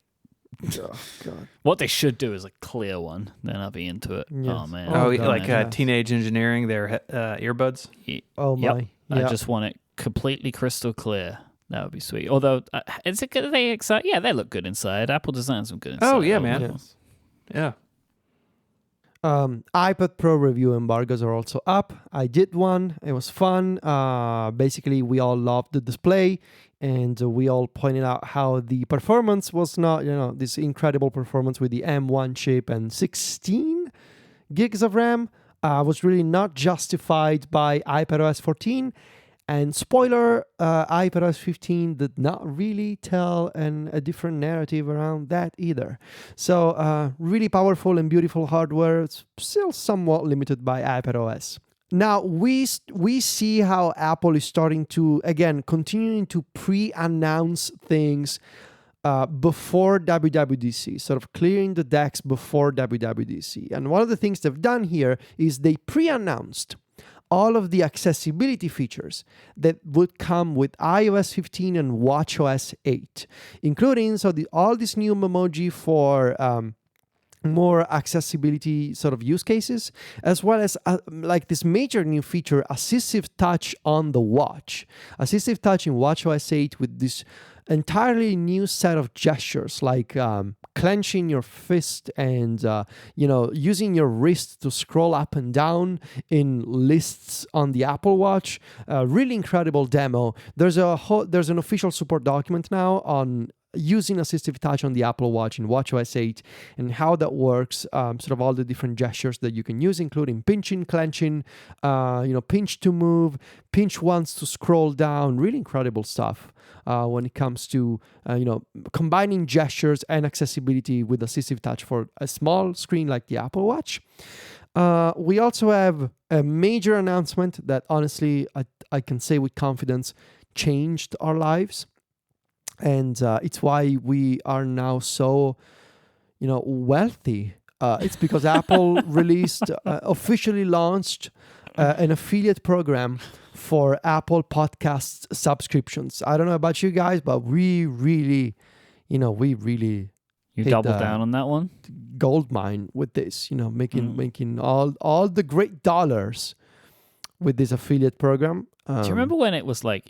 Oh, God. What they should do is a clear one. Then I'll be into it. Yes. Oh, man. Oh, like yes. Teenage Engineering, their earbuds. Oh, Yep. my. I Yeah. just want it completely crystal clear. That would be sweet. Although, is it good? Are they excited? Yeah, they look good inside. Apple designs them good inside. Oh, yeah, man. Yes. Yeah. iPad Pro review embargoes are also up. I did one. It was fun. Basically, we all loved the display, and we all pointed out how the performance was not, this incredible performance with the M1 chip and 16 gigs of RAM was really not justified by iPadOS 14. And spoiler, iPadOS 15 did not really tell a different narrative around that either. So really powerful and beautiful hardware. It's still somewhat limited by iPadOS. Now, we see how Apple is starting to, again, continuing to pre-announce things before WWDC, sort of clearing the decks before WWDC. And one of the things they've done here is they pre-announced all of the accessibility features that would come with iOS 15 and watchOS 8, including all this new memoji for more accessibility sort of use cases, as well as this major new feature, Assistive Touch on the watch. Assistive Touch in watchOS 8 with this entirely new set of gestures, like clenching your fist and using your wrist to scroll up and down in lists on the Apple Watch. Really incredible demo. There's an official support document now on using Assistive Touch on the Apple Watch in watchOS 8 and how that works, sort of all the different gestures that you can use, including pinching, clenching, pinch to move, pinch once to scroll down. Really incredible stuff when it comes to combining gestures and accessibility with Assistive Touch for a small screen like the Apple Watch. We also have a major announcement that honestly I can say with confidence changed our lives. And it's why we are now so, wealthy. It's because Apple officially launched an affiliate program for Apple Podcast subscriptions. I don't know about you guys, but we really You hit double the down on that one? gold mine with this. Making all the great dollars with this affiliate program. Do you remember when it was like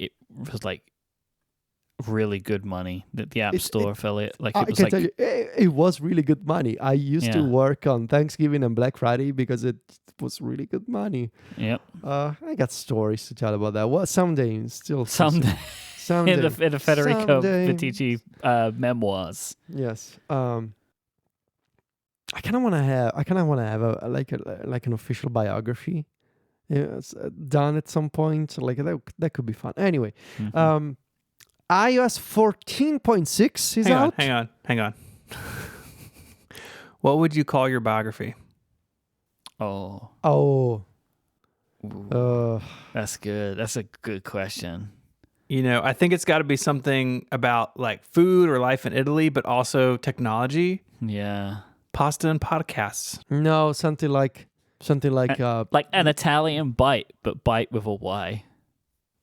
really good money that the App Store affiliate? Like I it was can like tell you, it was really good money. I used to Yeah. work on Thanksgiving and Black Friday because it was really good money. Yep. I got stories to tell about that. Well, someday, still Someday someday. in the Federico Someday. Vitici memoirs. Yes. I kind of want to have a like an official biography. Yes, done at some point. Like that could be fun. Anyway, Mhm. iOS 14.6 is Hang out. on. What would you call your biography? Oh, Oh, ooh, that's good. That's a good question. I think it's got to be something about like food or life in Italy, but also technology, Yeah. pasta and podcasts. no, something like Like an Italian bite, but bite with a Y.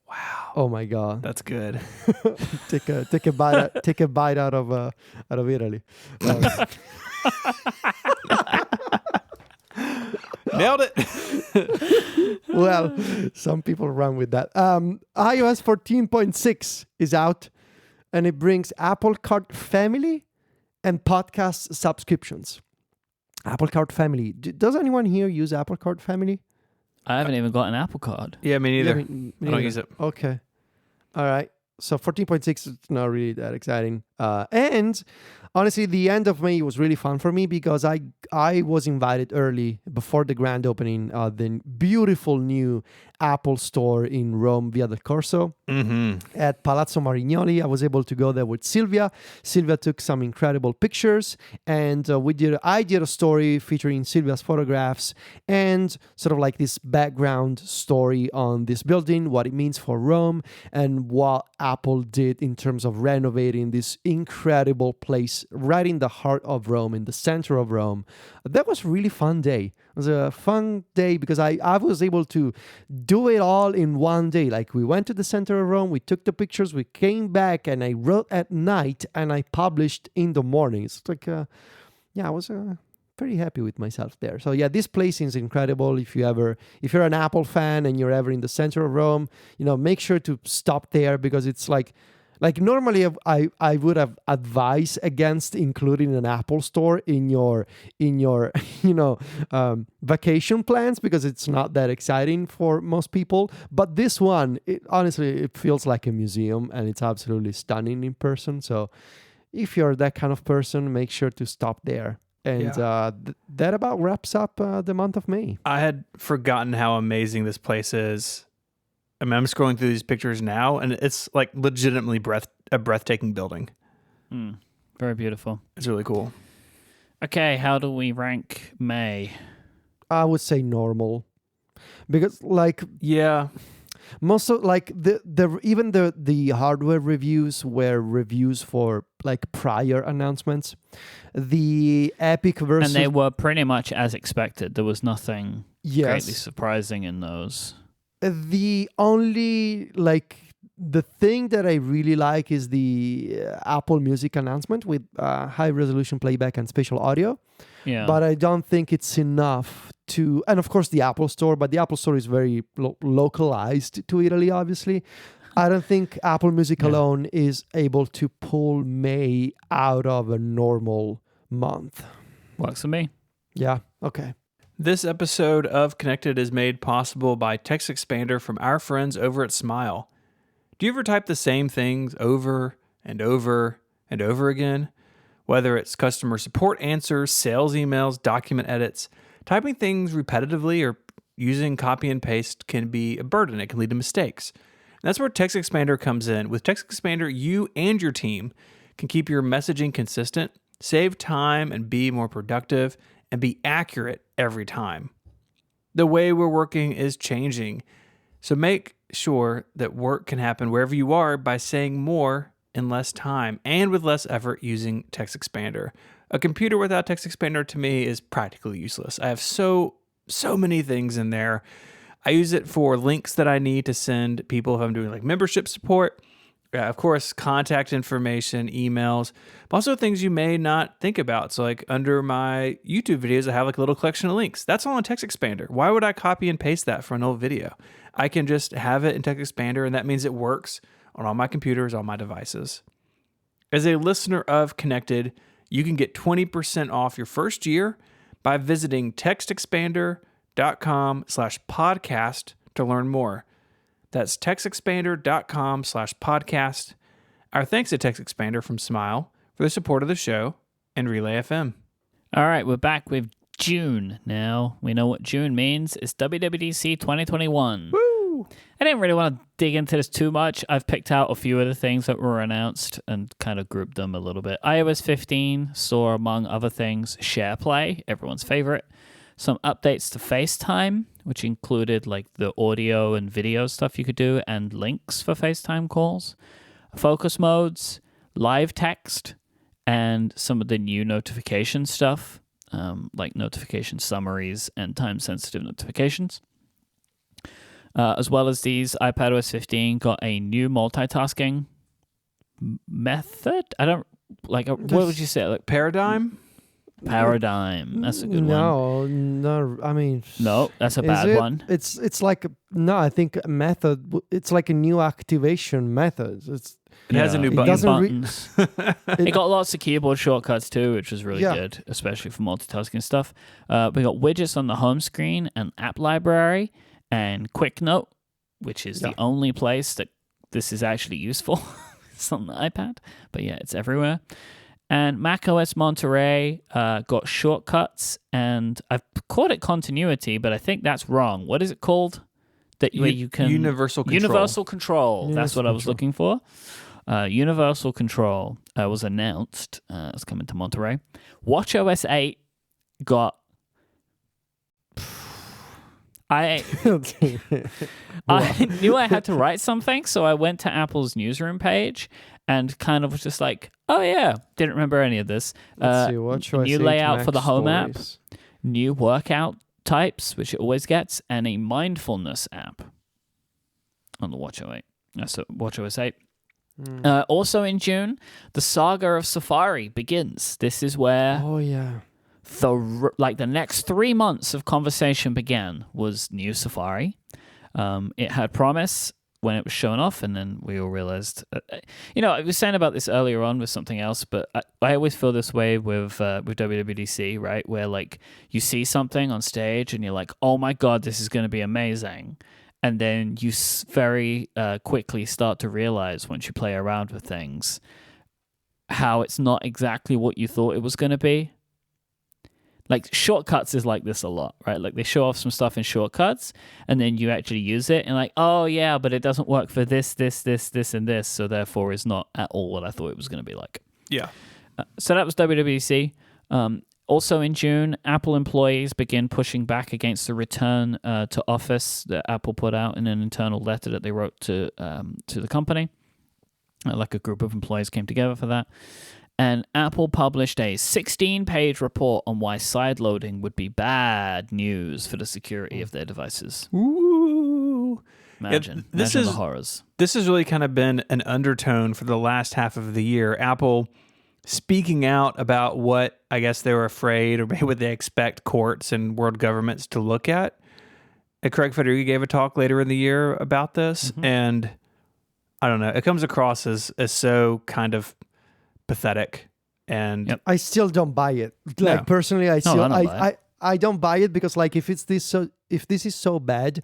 Wow, oh my god. that's good. take a bite out of Italy. Nailed it. Well, some people run with that. iOS 14.6 is out, and it brings Apple Card Family and podcast subscriptions. Apple Card Family. Does anyone here use Apple Card Family? I haven't even got an Apple Card. Yeah, me neither. Yeah, I neither. don't use it. Okay. All right. So 14.6 is not really that exciting. And honestly, the end of May was really fun for me because I was invited early before the grand opening of the beautiful new Apple store in Rome, Via del Corso. Mm-hmm. At Palazzo Marignoli. I was able to go there with Silvia. Silvia took some incredible pictures, and I did a story featuring Silvia's photographs and sort of like this background story on this building, what it means for Rome, and what Apple did in terms of renovating this incredible place right in the heart of Rome, in the center of Rome. That was a really fun day. It was a fun day because I was able to do it all in one day. Like we went to the center of Rome, we took the pictures, we came back, and I wrote at night and I published in the morning. It's like, I was pretty happy with myself there. So yeah, this place is incredible. If you're an Apple fan and you're ever in the center of Rome, make sure to stop there because it's like normally I would have advised against including an Apple store in your vacation plans because it's not that exciting for most people. But this one, honestly, it feels like a museum and it's absolutely stunning in person. So if you're that kind of person, make sure to stop there. And that about wraps up the month of May. I had forgotten how amazing this place is. I mean, I'm scrolling through these pictures now, and it's like legitimately a breathtaking building. Very beautiful. It's really cool. Okay, how do we rank May? I would say normal, because Yeah, most of the hardware reviews were reviews for like prior announcements. The Epic versus And they were pretty much as expected. There was nothing greatly yes. surprising in those. The only the thing that I really like is the Apple Music announcement with high resolution playback and spatial audio. Yeah. But I don't think it's enough to, and of course the Apple Store, but the Apple Store is very localized to Italy, obviously. I don't think Apple Music alone is able to pull May out of a normal month. Works for me. Yeah, okay. this episode of Connected is made possible by Text Expander from our friends over at Smile. Do you ever type the same things over and over and over again? Whether it's customer support answers, sales emails, document edits, typing things repetitively or using copy and paste can be a burden. It can lead to mistakes. And that's where Text Expander comes in. With Text Expander, you and your team can keep your messaging consistent, save time and be more productive, and be accurate every time. The way we're working is changing. So make sure that work can happen wherever you are by saying more in less time and with less effort using Text Expander. A computer without Text Expander to me is practically useless. I have so many things in there. I use it for links that I need to send people if I'm doing like membership support. Of course, contact information, emails, but also things you may not think about. So like under my YouTube videos, I have like a little collection of links. That's all in Text Expander. Why would I copy and paste that for an old video? I can just have it in Text Expander, and that means it works on all my computers, all my devices. As a listener of Connected, you can get 20% off your first year by visiting textexpander.com/podcast to learn more. That's textexpander.com/podcast. Our thanks to Text Expander from Smile for the support of the show and Relay FM. All right, we're back with June now. We know what June means. It's WWDC 2021. Woo! I didn't really want to dig into this too much. I've picked out a few of the things that were announced and kind of grouped them a little bit. iOS 15 saw, among other things, SharePlay, everyone's favorite. Some updates to FaceTime, which included like the audio and video stuff you could do and links for FaceTime calls, focus modes, live text, and some of the new notification stuff, like notification summaries and time-sensitive notifications. As well as these, iPadOS 15 got a new multitasking method. I don't like. What would you say? Like Paradigm? Paradigm. That's a good one. No. I mean, no, that's a bad one. It's like no. I think a method. It's like a new activation method. It has a new button. Buttons. It got lots of keyboard shortcuts too, which was really good, especially for multitasking stuff. We got widgets on the home screen and app library and Quick Note, which is the only place that this is actually useful. It's on the iPad, but yeah, it's everywhere. And macOS Monterey got shortcuts, and I've called it continuity, but I think that's wrong. What is it called? Where you can Universal Control. Universal Control. That's what I was looking for. Universal Control was announced. It's coming to Monterey. WatchOS 8 got. I knew I had to write something, so I went to Apple's newsroom page and kind of was just like, oh yeah, didn't remember any of this. Let's see, new layout for the home app, new workout types, which it always gets, and a mindfulness app on the WatchOS 8. So WatchOS 8. Also in June, the saga of Safari begins. This is where the next 3 months of conversation began was new Safari. It had promise when it was shown off, and then we all realized, I was saying about this earlier on with something else, but I always feel this way with WWDC, right? Where like you see something on stage and you're like, oh my God, this is going to be amazing. And then you very quickly start to realize once you play around with things, how it's not exactly what you thought it was going to be. Like shortcuts is like this a lot, right? Like they show off some stuff in shortcuts and then you actually use it and like, oh yeah, but it doesn't work for this, and this. So therefore it's not at all what I thought it was going to be like. Yeah. So that was WWDC. Also in June, Apple employees begin pushing back against the return to office that Apple put out in an internal letter that they wrote to the company. Like a group of employees came together for that. And Apple published a 16-page report on why sideloading would be bad news for the security of their devices. Ooh. Imagine the horrors. This has really kind of been an undertone for the last half of the year. Apple speaking out about what I guess they were afraid or maybe what they expect courts and world governments to look at. And Craig Federico gave a talk later in the year about this. Mm-hmm. And I don't know, it comes across as so kind of pathetic, and I still don't buy it. Like personally, I don't buy it because like if this is so bad,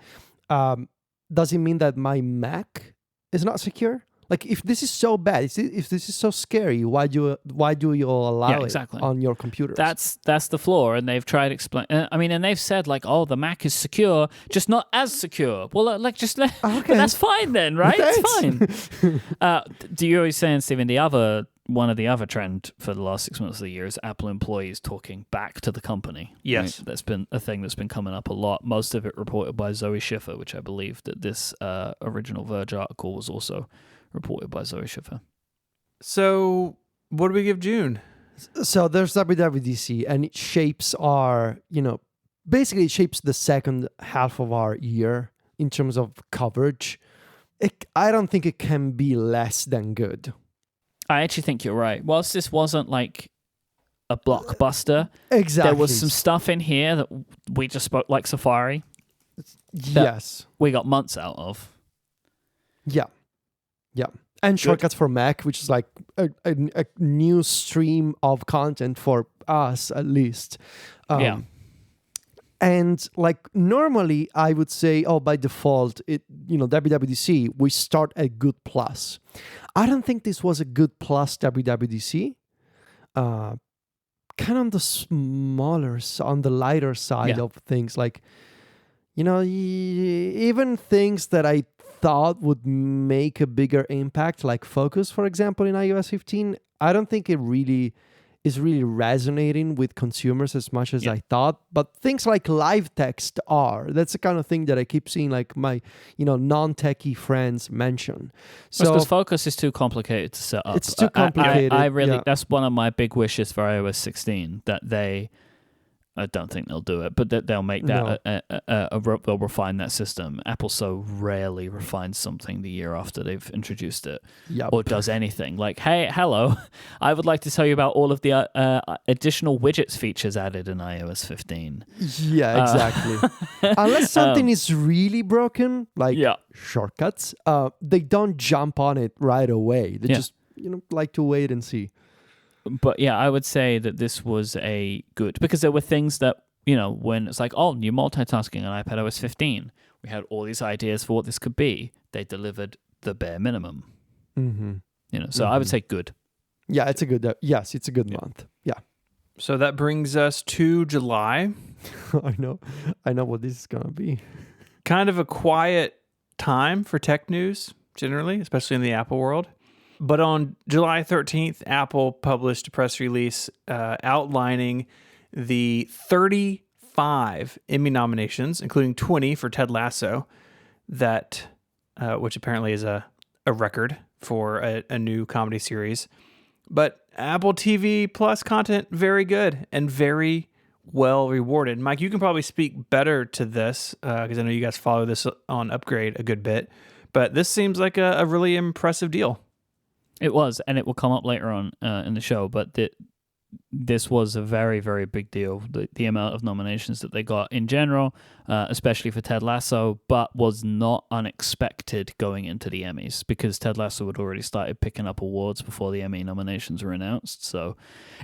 does it mean that my Mac is not secure? Like if this is so bad, if this is so scary, why do you allow it on your computers? That's the flaw, and they've tried to explain. And they've said like, oh, the Mac is secure, just not as secure. Well, but that's fine then, right? It's fine. Do you always saying, Stephen? The other one of the other trend for the last 6 months of the year is Apple employees talking back to the company. Yes. Right? That's been a thing that's been coming up a lot. Most of it reported by Zoe Schiffer, which I believe that this original Verge article was also reported by Zoe Schiffer. So what do we give June? So there's WWDC, and it shapes our, basically it shapes the second half of our year in terms of coverage. I don't think it can be less than good. I actually think you're right. Whilst this wasn't like a blockbuster, Exactly. there was some stuff in here that we just spoke like Safari. Yes. We got months out of. Yeah. And Shortcuts for Mac, which is like a new stream of content for us, at least. Yeah. And like normally I would say, by default, WWDC, we start at good plus. I don't think this was a good plus WWDC. Kind of on on the lighter side of things. Like, even things that I thought would make a bigger impact, like Focus, for example, in iOS 15, I don't think it really is resonating with consumers as much as I thought. But things like live text are. That's the kind of thing that I keep seeing like my, non-techie friends mention. So because Focus is too complicated to set up. It's too complicated. I really, that's one of my big wishes for iOS 16, that I don't think they'll do it, but they'll make that they'll refine that system. Apple so rarely refines something the year after they've introduced it, or does anything. Like, hey, hello, I would like to tell you about all of the additional widgets features added in iOS 15. Yeah, exactly. Unless something is really broken, like shortcuts, they don't jump on it right away. They just like to wait and see. But yeah, I would say that this was a good, because there were things that, when it's like, new multitasking on iPadOS 15, we had all these ideas for what this could be. They delivered the bare minimum. Mm-hmm. So I would say good. Yeah, it's a good, it's a good month. Yeah. So that brings us to July. I know what this is going to be. Kind of a quiet time for tech news, generally, especially in the Apple world. But on July 13th, Apple published a press release outlining the 35 Emmy nominations, including 20 for Ted Lasso, that which apparently is a record for a new comedy series. But Apple TV Plus content, very good and very well rewarded. Myke, you can probably speak better to this because I know you guys follow this on Upgrade a good bit. But this seems like a really impressive deal. It was, and it will come up later on in the show, but this was a very, very big deal, the amount of nominations that they got in general, especially for Ted Lasso, but was not unexpected going into the Emmys, because Ted Lasso had already started picking up awards before the Emmy nominations were announced, so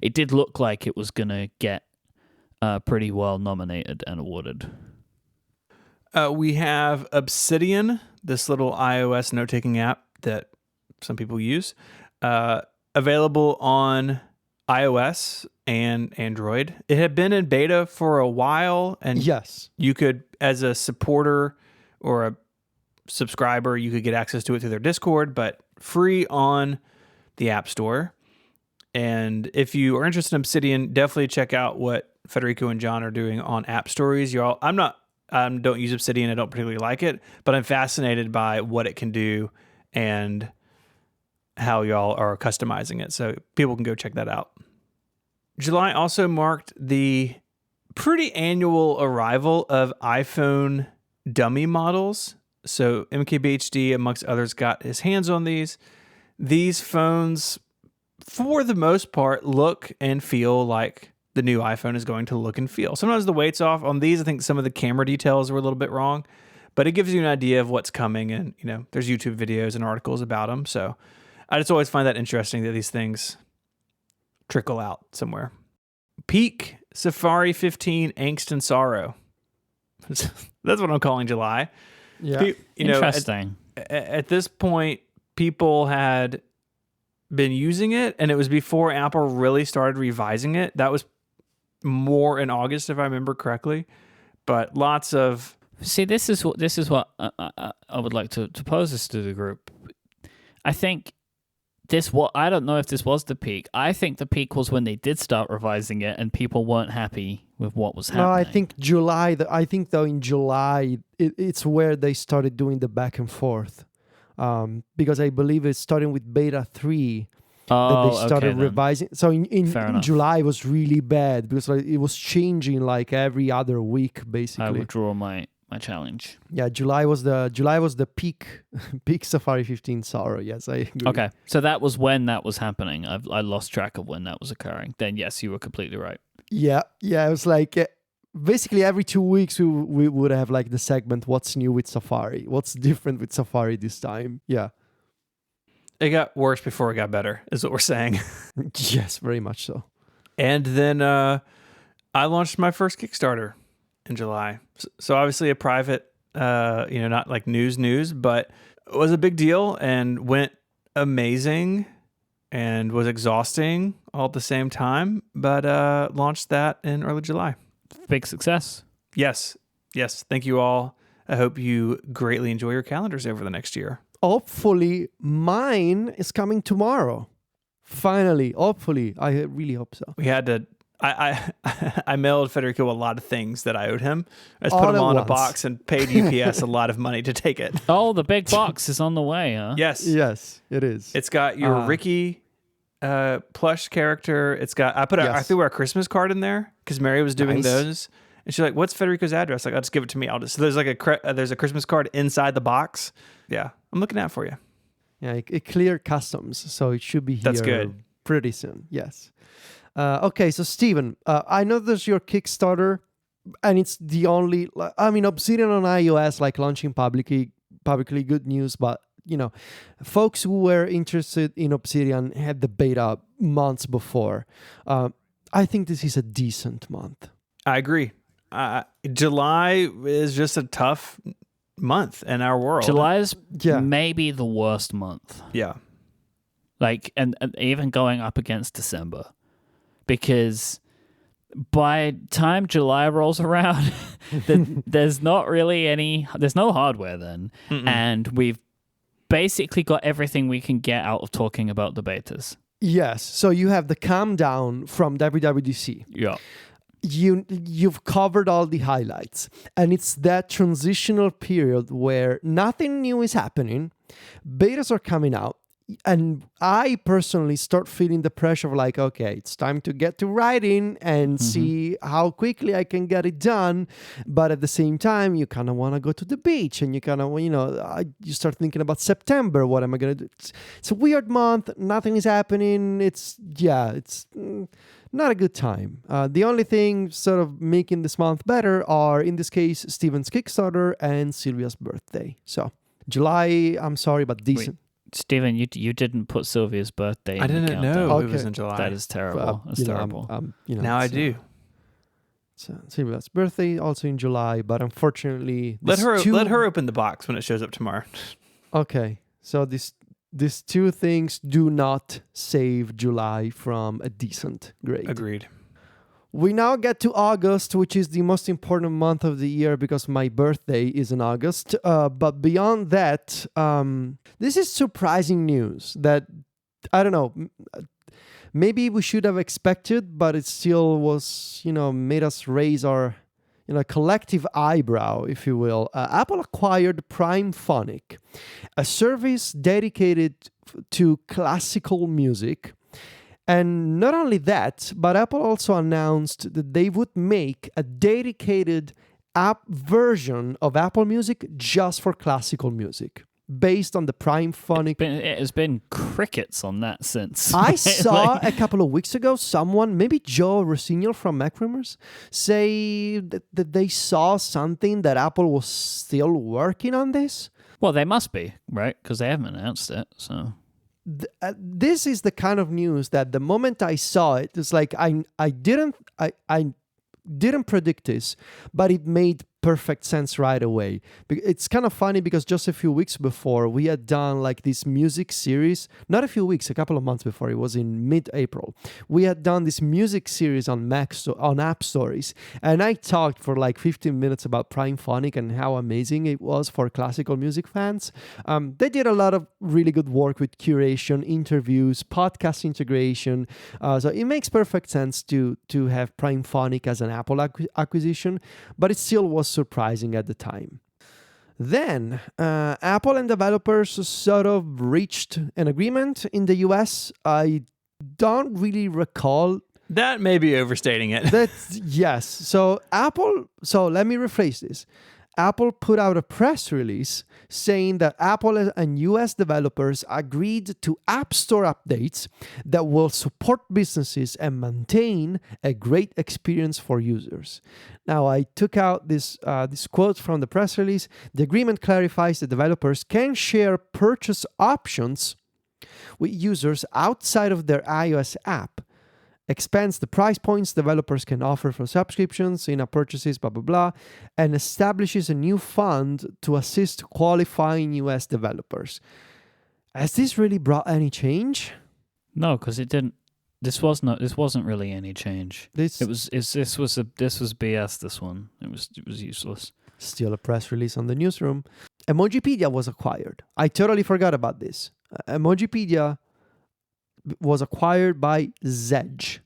it did look like it was going to get pretty well nominated and awarded. We have Obsidian, this little iOS note-taking app that some people use, available on iOS and Android. It had been in beta for a while, and you could, as a supporter or a subscriber, you could get access to it through their Discord, but free on the App Store. And if you are interested in Obsidian, definitely check out what Federico and John are doing on App Stories. I don't use Obsidian. I don't particularly like it, but I'm fascinated by what it can do and how y'all are customizing it. So people can go check that out. July also marked the pretty annual arrival of iPhone dummy models. So MKBHD, amongst others, got his hands on these. These phones, for the most part, look and feel like the new iPhone is going to look and feel. Sometimes the weight's off. On these, I think some of the camera details were a little bit wrong, but it gives you an idea of what's coming. And, there's YouTube videos and articles about them. So I just always find that interesting that these things trickle out somewhere. Peak Safari 15 Angst and Sorrow. That's what I'm calling July. Yeah. Interesting. At this point, people had been using it, and it was before Apple really started revising it. That was more in August, if I remember correctly. But lots of... See, this is what I would like to pose this to the group. I think I don't know if this was the peak. I think the peak was when they did start revising it and people weren't happy with what was happening. No, I think July. I think though in July it's where they started doing the back and forth, because I believe it's starting with beta 3 that they started revising. So in July it was really bad because like, it was changing like every other week basically. I withdraw my challenge. Yeah, July was the peak Safari 15 sorrow. Yes, I agree. Okay, so that was when that was happening. I lost track of when that was occurring. Then yes, you were completely right. Yeah, it was like basically every 2 weeks we would have like the segment "What's new with Safari? What's different with Safari this time?" Yeah, It got worse before it got better, is what we're saying. yes, very much so. And then I launched my first Kickstarter in July. So obviously a private, not like news, but it was a big deal and went amazing and was exhausting all at the same time, but launched that in early July. Big success. Yes. Thank you all. I hope you greatly enjoy your calendars over the next year. Hopefully mine is coming tomorrow. Finally, hopefully. I really hope so. We had to... I mailed Federico a lot of things that I owed him. I just All put them at all in a once. box and paid UPS a lot of money to take it. Oh, the big box is on the way, huh? Yes. Yes, it is. It's got your Ricky plush character. It's got I threw our Christmas card in there because Mary was doing Nice. those. And she's like, "What's Federico's address?" Like, "I'll just give it to me. I'll just..." So there's like there's a Christmas card inside the box. Yeah, I'm looking out for you. Yeah, it cleared customs, so it should be here That's good. pretty soon. Yes. Okay, so Stephen, I know there's your Kickstarter, and it's the only. Obsidian on iOS, like launching publicly, good news. But folks who were interested in Obsidian had the beta months before. I think this is a decent month. I agree. July is just a tough month in our world. July is maybe the worst month. Yeah. Like, and even going up against December. Because by time July rolls around, there's not really there's no hardware then. Mm-mm. And we've basically got everything we can get out of talking about the betas. Yes. So you have the calm down from WWDC. Yeah. You've covered all the highlights, and it's that transitional period where nothing new is happening, betas are coming out, and I personally start feeling the pressure of like, okay, it's time to get to writing and see how quickly I can get it done. But at the same time, you kind of want to go to the beach, and you kind of, you start thinking about September. What am I going to do? It's a weird month. Nothing is happening. It's not a good time. The only thing sort of making this month better are, in this case, Steven's Kickstarter and Sylvia's birthday. So July, I'm sorry, but decent. Wait, Stephen, you didn't put Sylvia's birthday in I the didn't countdown. know it was in July. That is terrible. That's terrible. Now I do. Sylvia's birthday also in July, but unfortunately, Let her open the box when it shows up tomorrow. Okay, so these two things do not save July from a decent grade. Agreed. We now get to August, which is the most important month of the year because my birthday is in August. But beyond that, this is surprising news that, I don't know, maybe we should have expected, but it still was, made us raise our, collective eyebrow, if you will. Apple acquired Primephonic, a service dedicated to classical music. And not only that, but Apple also announced that they would make a dedicated app version of Apple Music just for classical music, based on the Primephonic. It has been crickets on that since. I saw a couple of weeks ago someone, maybe Joe Rossignol from Mac Rumors, say that they saw something that Apple was still working on this. Well, they must be, right? Because they haven't announced it, so... This is the kind of news that the moment I saw it, it's like I didn't predict this, but it made perfect sense right away. It's kind of funny because just a few weeks before we had done like this music series, not a few weeks, a couple of months before, it was in mid-April. We had done this music series on on App Stories, and I talked for like 15 minutes about Primephonic and how amazing it was for classical music fans. They did a lot of really good work with curation, interviews, podcast integration. So it makes perfect sense to have Primephonic as an Apple acquisition, but it still was surprising at the time. Then Apple and developers sort of reached an agreement in the US. I don't really recall. That may be overstating it. Yes. So let me rephrase this. Apple put out a press release saying that Apple and US developers agreed to App Store updates that will support businesses and maintain a great experience for users. Now, I took out this quote from the press release. The agreement clarifies that developers can share purchase options with users outside of their iOS app, expands the price points developers can offer for subscriptions, in-app purchases, blah, blah, blah, and establishes a new fund to assist qualifying US developers. Has this really brought any change? No, because it didn't. This wasn't really any change. This was BS. This one. It was useless. Still a press release on the newsroom. Emojipedia was acquired. I totally forgot about this. Emojipedia was acquired by Zedge,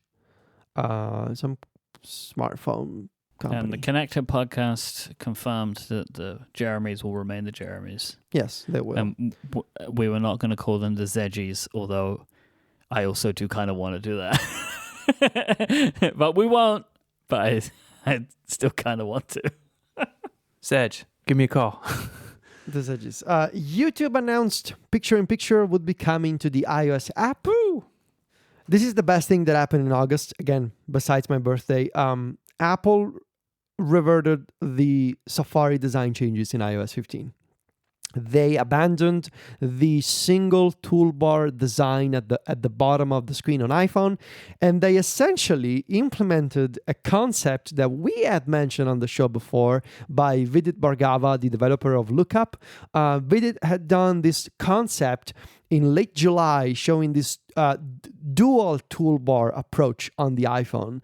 some smartphone company. And the Connected podcast confirmed that the Jeremys will remain the Jeremys. Yes, they will. And we were not going to call them the Zedgies, although I also do kind of want to do that. But we won't. But I still kind of want to. Sedge, give me a call. The Zedges. YouTube announced Picture-in-Picture would be coming to the iOS app. Woo! This is the best thing that happened in August. Again, besides my birthday, Apple reverted the Safari design changes in iOS 15. They abandoned the single toolbar design at the bottom of the screen on iPhone, and they essentially implemented a concept that we had mentioned on the show before by Vidit Bhargava, the developer of Lookup. Vidit had done this concept in late July, showing this dual toolbar approach on the iPhone,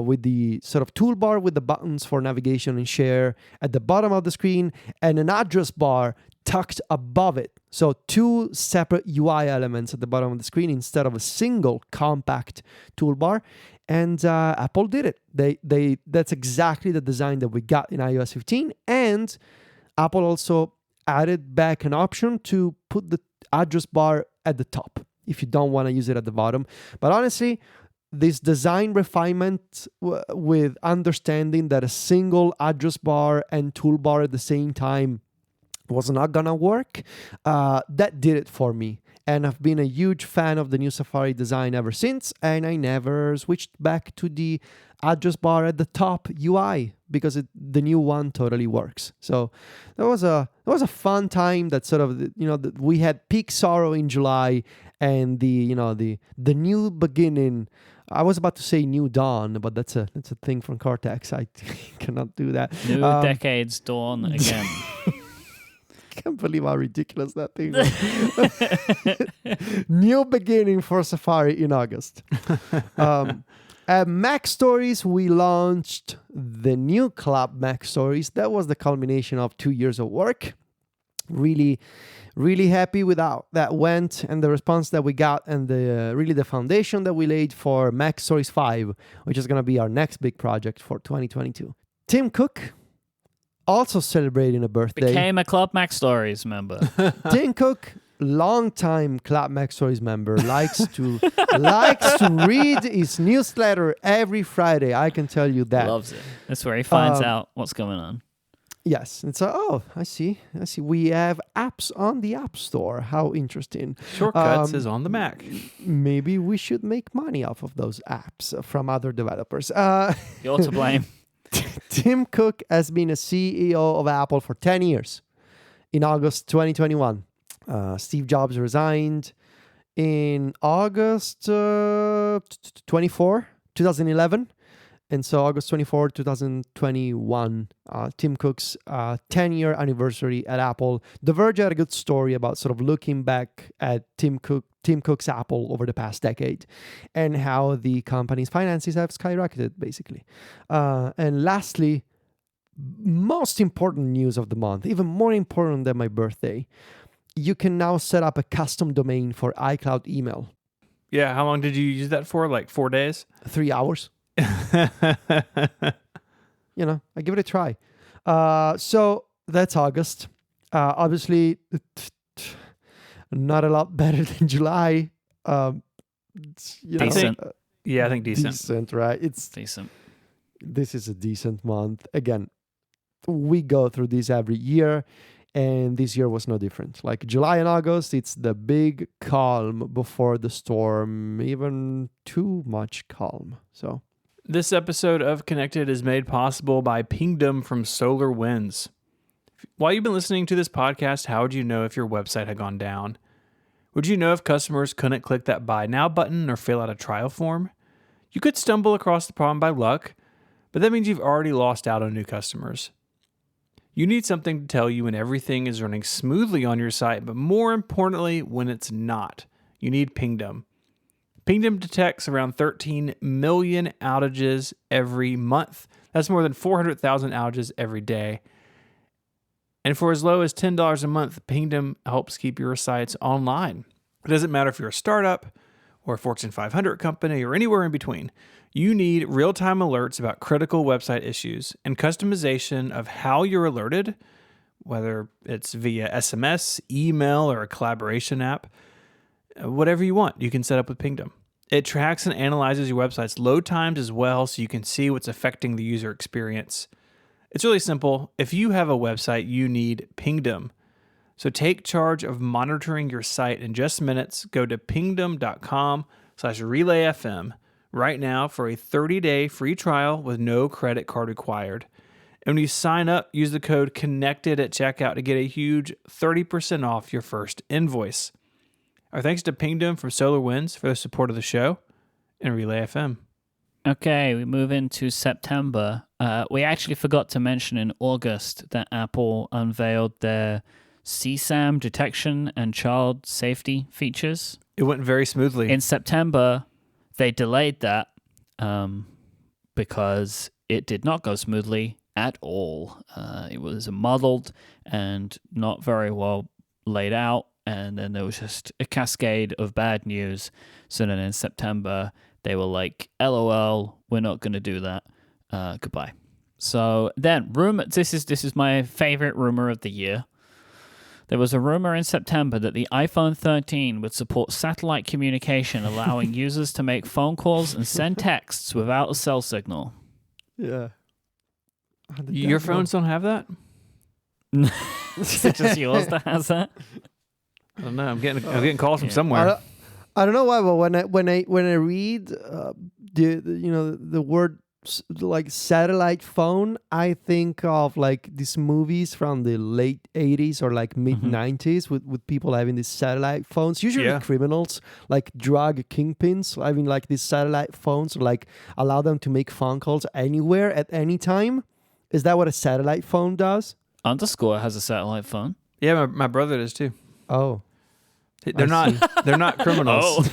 with the sort of toolbar with the buttons for navigation and share at the bottom of the screen, and an address bar tucked above it. So two separate UI elements at the bottom of the screen instead of a single compact toolbar. And Apple did it. That's exactly the design that we got in iOS 15. And Apple also added back an option to put the address bar at the top if you don't want to use it at the bottom. But honestly, this design refinement with understanding that a single address bar and toolbar at the same time was not gonna work, that did it for me. And I've been a huge fan of the new Safari design ever since, and I never switched back to the address bar at the top UI because the new one totally works. So that was a fun time. That sort of, we had peak sorrow in July, and the new beginning. I was about to say new dawn, but that's a thing from Cortex. I cannot do that. New decade's dawn again. I can't believe how ridiculous that thing was. New beginning for Safari in August. At Mac Stories, we launched the new Club Mac Stories. That was the culmination of 2 years of work. Really, really happy with how that went and the response that we got, and the foundation that we laid for Mac Stories 5, which is going to be our next big project for 2022. Tim Cook, also celebrating a birthday. Became a Club Mac Stories member. Tim Cook, longtime Club Mac Stories member, likes to read his newsletter every Friday. I can tell you that. Loves it. That's where he finds out what's going on. Yes. And so, I see. We have apps on the App Store. How interesting. Shortcuts is on the Mac. Maybe we should make money off of those apps from other developers. You're to blame. Tim Cook has been a CEO of Apple for 10 years. In August 2021, Steve Jobs resigned in August 24, 2011. And so August 24, 2021, Tim Cook's 10-year anniversary at Apple. The Verge had a good story about sort of looking back at Tim Cook's Apple over the past decade and how the company's finances have skyrocketed, basically. And lastly, most important news of the month, even more important than my birthday, you can now set up a custom domain for iCloud email. Yeah, how long did you use that for? Like 4 days? 3 hours. You know, I give it a try. So that's August. Obviously, not a lot better than July. Decent. Yeah, I think decent. Decent, right? It's Decent. This is a decent month. Again, we go through this every year, and this year was no different. Like July and August, it's the big calm before the storm, even too much calm. So This episode of Connected is made possible by Pingdom from Solar Winds. While you've been listening to this podcast, how would you know if your website had gone down? Would you know if customers couldn't click that Buy Now button or fill out a trial form? You could stumble across the problem by luck, but that means you've already lost out on new customers. You need something to tell you when everything is running smoothly on your site, but more importantly, when it's not. You need Pingdom. Pingdom detects around 13 million outages every month. That's more than 400,000 outages every day. And for as low as $10 a month, Pingdom helps keep your sites online. It doesn't matter if you're a startup or a Fortune 500 company or anywhere in between. You need real-time alerts about critical website issues and customization of how you're alerted, whether it's via SMS, email, or a collaboration app. Whatever you want, you can set up with Pingdom. It tracks and analyzes your website's load times as well, so you can see what's affecting the user experience. It's really simple. If you have a website, you need Pingdom. So take charge of monitoring your site in just minutes. Go to pingdom.com/relayfm right now for a 30-day free trial with no credit card required. And when you sign up, use the code CONNECTED at checkout to get a huge 30% off your first invoice. Our thanks to Pingdom from Solar Winds for the support of the show and Relay FM. Okay, we move into September. We actually forgot to mention in August that Apple unveiled their CSAM detection and child safety features. It went very smoothly. In September, they delayed that because it did not go smoothly at all. It was muddled and not very well laid out, and then there was just a cascade of bad news. So then in September, they were like, LOL, we're not going to do that. Goodbye. So then, this is my favorite rumor of the year. There was a rumor in September that the iPhone 13 would support satellite communication, allowing users to make phone calls and send texts without a cell signal. yeah. Your phones don't have that? Is it just yours that has that? I don't know. I'm getting calls from somewhere. I don't know why, but when I read the word like satellite phone, I think of like these movies from the late 80s or like mid 90s with people having these satellite phones, usually criminals, like drug kingpins having like these satellite phones, like allow them to make phone calls anywhere at any time. Is that what a satellite phone does? Underscore has a satellite phone. Yeah, my brother does too. Oh. They're not criminals.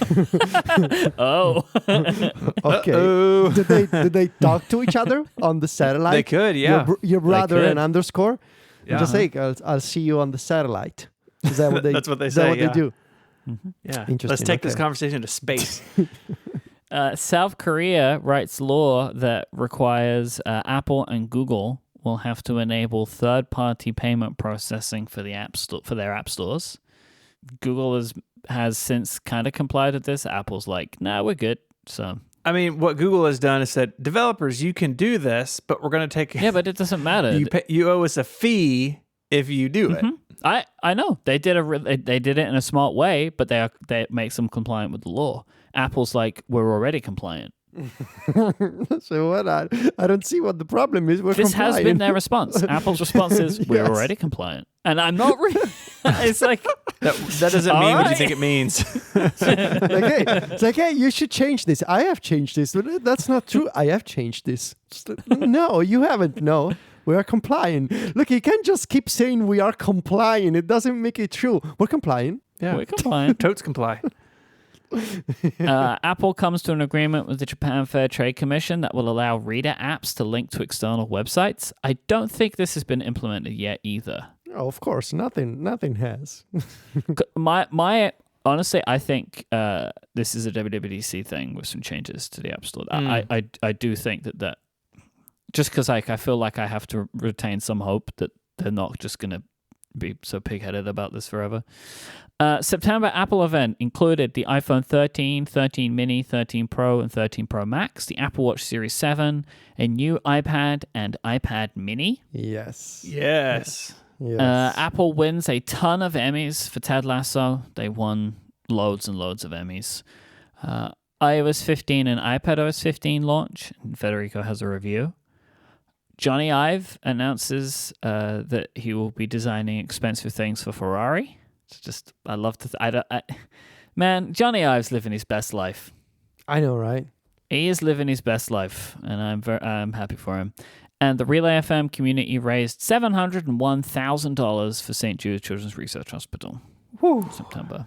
Oh. Okay. Uh-oh. Did they talk to each other on the satellite? They could, yeah. Your brother could. and underscore. Yeah. Just say, I'll see you on the satellite. Is that what they? That's what they is that say, what yeah. they do? Yeah. Interesting, Let's take this okay. conversation to space. South Korea writes law that requires Apple and Google will have to enable third-party payment processing for the for their app stores. Google has since kind of complied with this. Apple's like, nah, we're good. So I mean, what Google has done is said, developers, you can do this, but we're going to take... yeah, but it doesn't matter. You owe us a fee if you do it. I know they did they did it in a smart way, but they makes them compliant with the law. Apple's like, we're already compliant. So what? I don't see what the problem is. We're This compliant. has been their response. Apple's response is, we're Yes. already compliant. And I'm not really... It's like... That doesn't mean what you think it means. It's like, hey, you should change this. I have changed this. That's not true. I have changed this. No, you haven't. No, we are complying. Look, you can't just keep saying we are complying. It doesn't make it true. We're complying. Yeah, We're compliant. Totes comply. Apple comes to an agreement with the Japan Fair Trade Commission that will allow reader apps to link to external websites. I don't think this has been implemented yet either. Oh, of course, nothing has. My honestly, I think this is a WWDC thing with some changes to the App Store. I do think that just because I feel like I have to retain some hope that they're not just going to be so pig-headed about this forever. September Apple event included the iPhone 13, 13 mini, 13 Pro, and 13 Pro Max, the Apple Watch Series 7, a new iPad, and iPad mini. Yes. Yes. Apple wins a ton of Emmys for Ted Lasso. They won loads and loads of Emmys. iOS 15 and iPadOS 15 launch. Federico has a review. Johnny Ive announces that he will be designing expensive things for Ferrari. It's just, I love to... man, Johnny Ive's living his best life. I know, right? He is living his best life, and I'm happy for him. And the Relay FM community raised $701,000 for St. Jude Children's Research Hospital. Whew. September.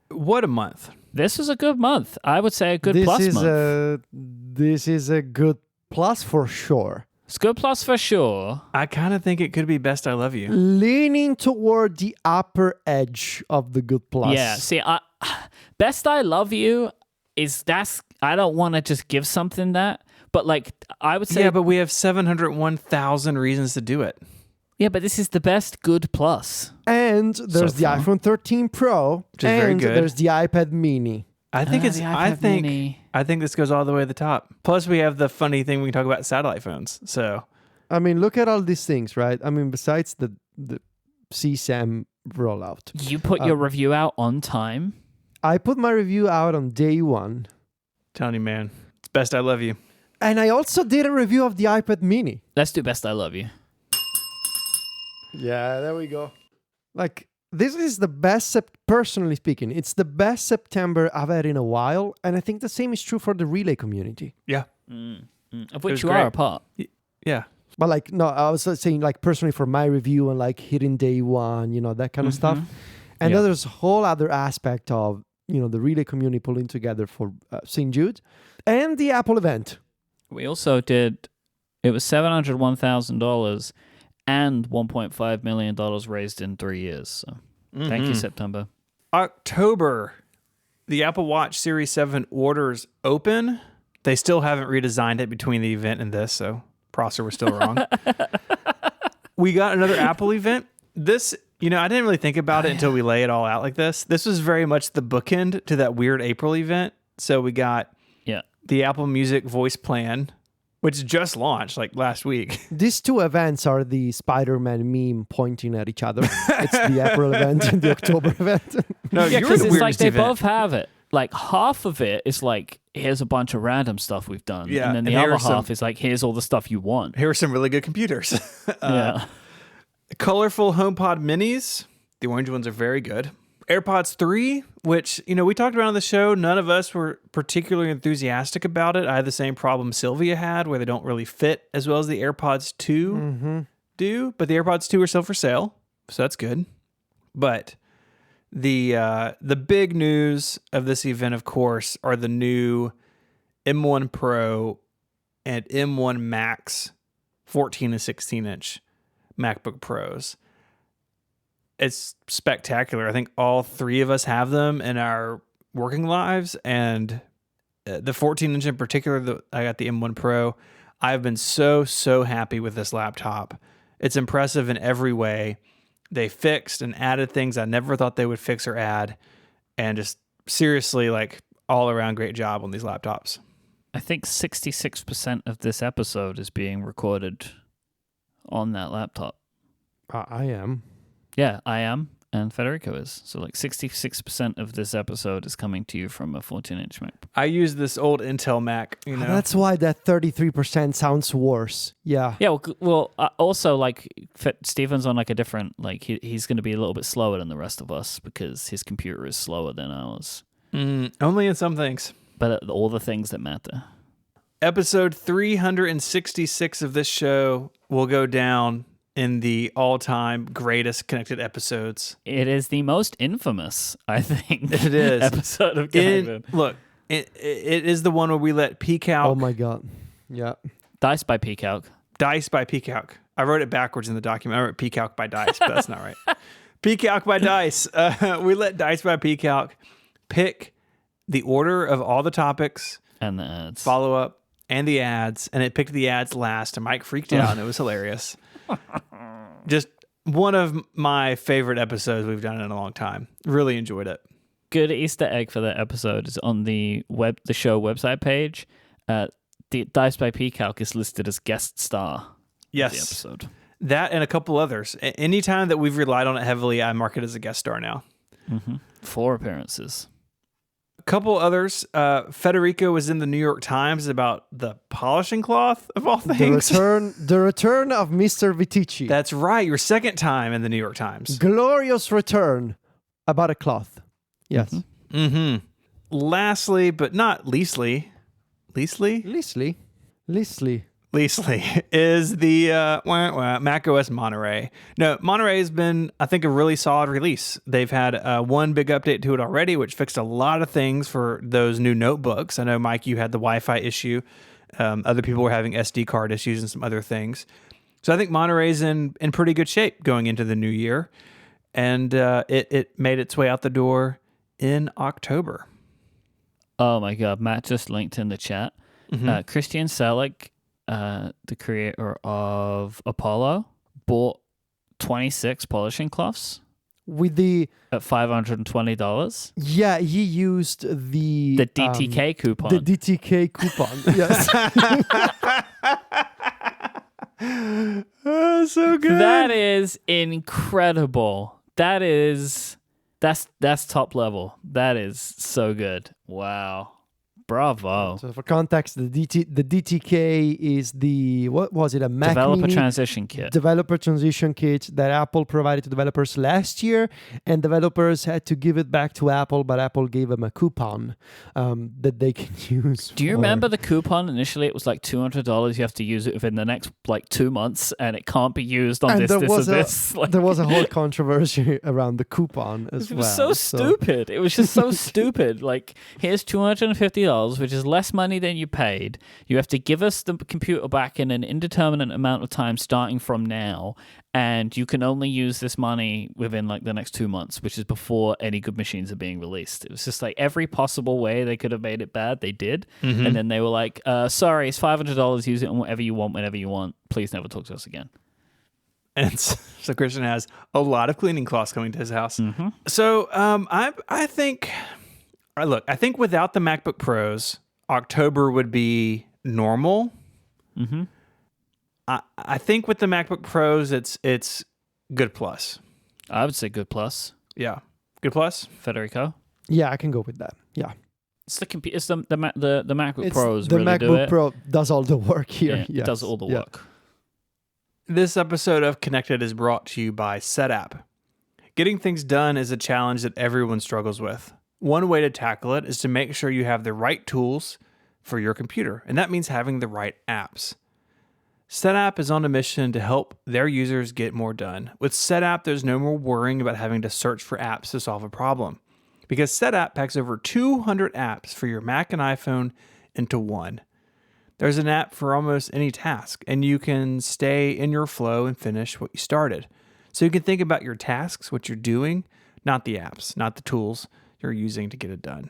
What a month. This was a good month. I would say a good plus month. This is a good plus for sure. It's good plus for sure. I kind of think it could be Best I Love You. Leaning toward the upper edge of the good plus. Yeah, see, Best I Love You I don't want to just give something that, but like, I would say... Yeah, but we have 701,000 reasons to do it. Yeah, but this is the best good plus. And there's the iPhone 13 Pro. Which is very good. There's the iPad mini. I think I think this goes all the way to the top. Plus, we have the funny thing we can talk about satellite phones. So, I mean, look at all these things, right? I mean, besides the CSAM rollout. You put your review out on time. I put my review out on day one. telling you, man, it's Best I Love You. And I also did a review of the iPad mini. Let's do Best I Love You. Yeah, there we go. Like, this is the best, personally speaking, it's the best September I've had in a while. And I think the same is true for the Relay community. Yeah. Of which you are a part. Yeah. But like, no, I was saying like personally for my review and like hitting day one, that kind of stuff. And then there's a whole other aspect of, the Relay community pulling together for St. Jude and the Apple event. We also did, it was $701,000 and $1.5 million raised in 3 years. So thank you, September. October, the Apple Watch Series 7 orders open. They still haven't redesigned it between the event and this, so Prosser was still wrong. We got another Apple event. This, I didn't really think about it until we lay it all out like this. This was very much the bookend to that weird April event. So we got the Apple Music voice plan, which just launched like last week. These two events are the Spider-Man meme pointing at each other. It's the April event and the October event. No, yeah, you're because the it's like weirdest they event. both have it. Like half of it is like, here's a bunch of random stuff we've done. Yeah, and then the and here other are half is like, here's all the stuff you want. Here are some really good computers. Yeah. Colorful HomePod minis. The orange ones are very good. AirPods 3, which, we talked about on the show. None of us were particularly enthusiastic about it. I had the same problem Sylvia had, where they don't really fit as well as the AirPods 2 do. But the AirPods 2 are still for sale, so that's good. But the big news of this event, of course, are the new M1 Pro and M1 Max 14 and 16-inch MacBook Pros. It's spectacular. I think all three of us have them in our working lives, and the 14-inch in particular, I got the M1 Pro. I've been so happy with this laptop. It's impressive in every way. They fixed and added things I never thought they would fix or add, and just seriously, like, all around great job on these laptops. I think 66% of this episode is being recorded on that laptop. I am. Yeah, I am. and Federico is. So like 66% of this episode is coming to you from a 14-inch MacBook. I use this old Intel Mac, you know. That's why that 33% sounds worse. Yeah. Yeah, also like Stephen's on like a different, like he's going to be a little bit slower than the rest of us because his computer is slower than ours. Only in some things. But all the things that matter. Episode 366 of this show will go down in the all-time greatest connected episodes. It is the most infamous, I think. It is. Episode of Connected. Look, it is the one where we let Peacock. Oh my God. Yeah. Dice by Peacock. Dice by Peacock. I wrote it backwards in the document. I wrote Peacock by Dice, but that's not right. Peacock by Dice. We let Dice by Peacock pick the order of all the topics. And the ads. Follow up. And the ads, and it picked the ads last, and Myke freaked out, and it was hilarious. Just one of my favorite episodes we've done in a long time. Really enjoyed it. Good Easter egg for that episode is on the show website page. The Dice by Peacock is listed as guest star. Yes, of the episode. That and a couple others. Anytime that we've relied on it heavily, I mark it as a guest star now. 4 appearances. Couple others. Federico was in the New York Times about the polishing cloth of all things. The return of Mr. Vitici. That's right. Your second time in the New York Times. Glorious return about a cloth. Yes. Lastly, but not leastly, Leastly is the macOS Monterey. No, Monterey has been, I think, a really solid release. They've had one big update to it already, which fixed a lot of things for those new notebooks. I know, Myke, you had the Wi-Fi issue. Other people were having SD card issues and some other things. So I think Monterey's in pretty good shape going into the new year. And it made its way out the door in October. Oh my God, Matt just linked in the chat. Christian Selig, the creator of Apollo, bought 26 polishing cloths with the at $520. Yeah, he used the DTK coupon. The DTK coupon. Yes. Oh, so good. That is incredible. That's top level. That is so good. Wow. Bravo. So for context, the DTK is the, what was it, a Mac Developer Mini transition kit. Developer transition kit that Apple provided to developers last year, and developers had to give it back to Apple, but Apple gave them a coupon that they can use. Do you remember the coupon? Initially, it was like $200. You have to use it within the next like 2 months, and it can't be used on and this. Like, there was a whole controversy around the coupon as well. It was so stupid. It was just so stupid. Like, here's $250, which is less money than you paid. You have to give us the computer back in an indeterminate amount of time starting from now, and you can only use this money within like the next 2 months, which is before any good machines are being released. It was just like every possible way they could have made it bad, they did. And then they were like, sorry, it's $500, use it on whatever you want, whenever you want. Please never talk to us again. And so Christian has a lot of cleaning cloths coming to his house. So I think... Look, I think without the MacBook Pros, October would be normal. I think with the MacBook Pros, it's good plus. I would say good plus. Yeah, good plus. Federico. Yeah, I can go with that. Yeah, it's the MacBook Pros. The really MacBook do it. Pro does all the work here. Yeah, Yes. it does all the work. This episode of Connected is brought to you by SetApp. Getting things done is a challenge that everyone struggles with. One way to tackle it is to make sure you have the right tools for your computer, and that means having the right apps. SetApp is on a mission to help their users get more done. With SetApp, there's no more worrying about having to search for apps to solve a problem, because SetApp packs over 200 apps for your Mac and iPhone into one. There's an app for almost any task, and you can stay in your flow and finish what you started. So you can think about your tasks, what you're doing, not the apps, not the tools you're using to get it done.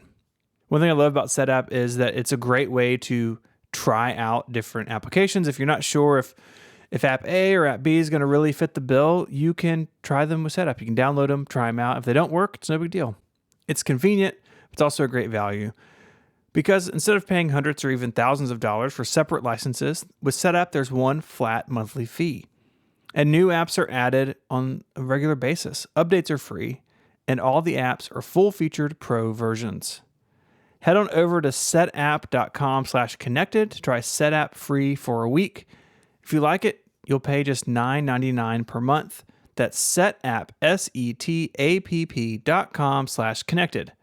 One thing I love about SetApp is that it's a great way to try out different applications. If you're not sure if app A or app B is going to really fit the bill, you can try them with SetApp. You can download them, try them out. If they don't work, it's no big deal. It's convenient. It's also a great value because instead of paying hundreds or even thousands of dollars for separate licenses, with SetApp, there's one flat monthly fee. And new apps are added on a regular basis. Updates are free, and all the apps are full-featured pro versions. Head on over to setapp.com/connected to try Setapp free for a week. If you like it, you'll pay just $9.99 per month. That's Setapp, SETAPP.com/connected.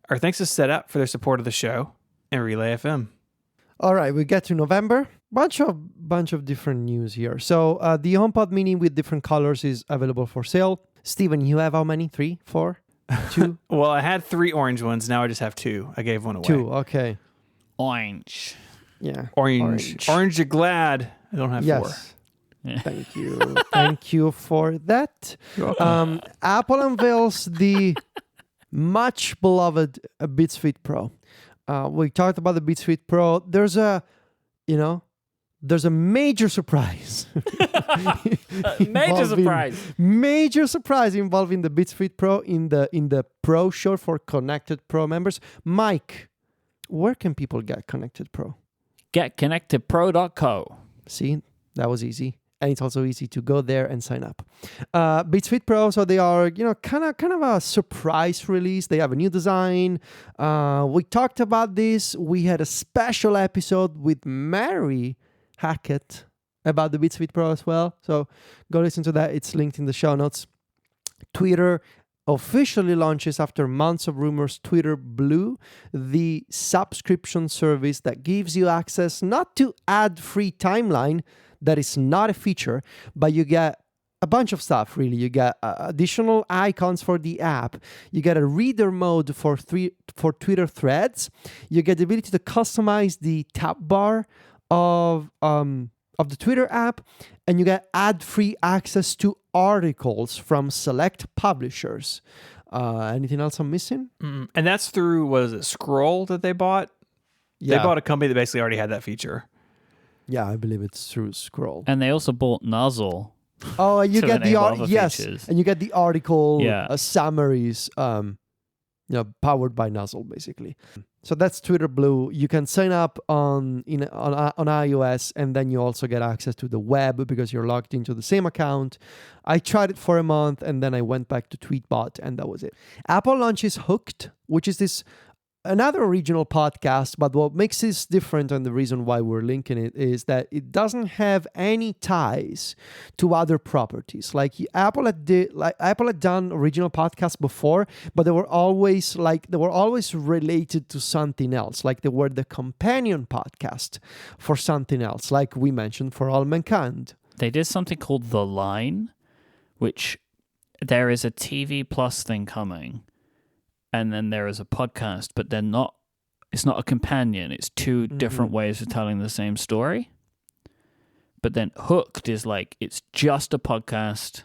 Our thanks to Setapp for their support of the show and Relay FM. All right, we get to November. Bunch of different news here. So the HomePod Mini with different colors is available for sale. Steven, you have how many? 3, 4, 2? Well, I had 3 orange ones. Now I just have 2. I gave one away. 2, okay. Orange. Yeah. Orange, you're glad I don't have 4. Yeah. Thank you. Thank you for that. You're welcome. Apple unveils the much beloved Beats Fit Pro. We talked about the Beats Fit Pro. There's a major surprise. Major surprise involving the Beats Fit Pro in the Pro Show for Connected Pro members. Myke, where can people get Connected Pro? GetConnectedPro.co. See, that was easy. And it's also easy to go there and sign up. Beats Fit Pro, so they are, kind of a surprise release. They have a new design. We talked about this. We had a special episode with Mary Hackett about the Beats Fit Pro as well. So go listen to that. It's linked in the show notes. Twitter officially launches after months of rumors Twitter Blue, the subscription service that gives you access not to ad-free timeline. That is not a feature, but you get a bunch of stuff, really. You get additional icons for the app. You get a reader mode for Twitter threads. You get the ability to customize the tab bar of the Twitter app, and you get ad-free access to articles from select publishers. Anything else I'm missing? And that's through, what is it, Scroll that they bought? Yeah. They bought a company that basically already had that feature. Yeah, I believe it's through Scroll. And they also bought Nuzzle. Oh, and you to get the enable other and features. you get the article Yeah. Summaries, powered by Nuzzle, basically. So that's Twitter Blue. You can sign up on iOS, and then you also get access to the web because you're logged into the same account. I tried it for a month, and then I went back to Tweetbot, and that was it. Apple launches Hooked, which is another original podcast, but what makes this different and the reason why we're linking it is that it doesn't have any ties to other properties. Like Apple had done original podcasts before, but they were always related to something else. Like they were the companion podcast for something else, like we mentioned for All Mankind. They did something called The Line, which there is a TV Plus thing coming. And then there is a podcast, but it's not a companion. It's 2 different ways of telling the same story. But then Hooked is like, it's just a podcast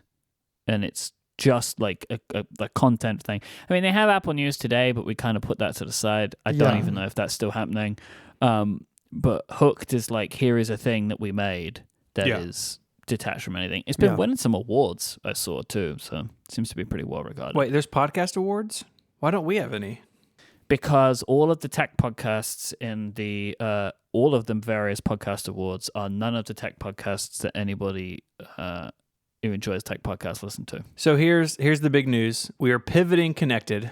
and it's just like a content thing. I mean, they have Apple News today, but we kind of put that to the side. I don't even know if that's still happening. But Hooked is like, here is a thing that we made that is detached from anything. It's been winning some awards, I saw too. So it seems to be pretty well regarded. Wait, there's podcast awards? Why don't we have any? Because all of the tech podcasts in the all of the various podcast awards are none of the tech podcasts that anybody who enjoys tech podcasts listen to. So here's the big news. We are pivoting Connected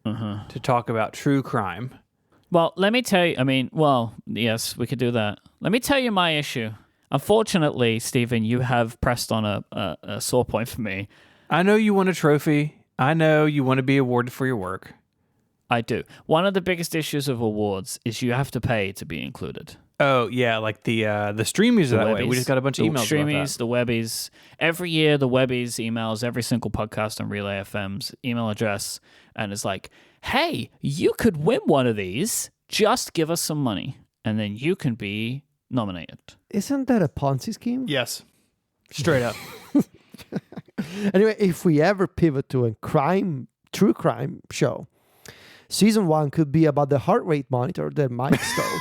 to talk about true crime. Well, let me tell you, yes, we could do that. Let me tell you my issue. Unfortunately, Stephen, you have pressed on a sore point for me. I know you want a trophy. I know you want to be awarded for your work. I do. One of the biggest issues of awards is you have to pay to be included. Oh, yeah, like the streamies are that way. We just got a bunch of emails about that. The Webbies. Every year, the Webbies emails every single podcast on Relay FM's email address, and it's like, hey, you could win one of these. Just give us some money, and then you can be nominated. Isn't that a Ponzi scheme? Yes. Straight up. Anyway, if we ever pivot to a true crime show, season 1 could be about the heart rate monitor that Myke stole.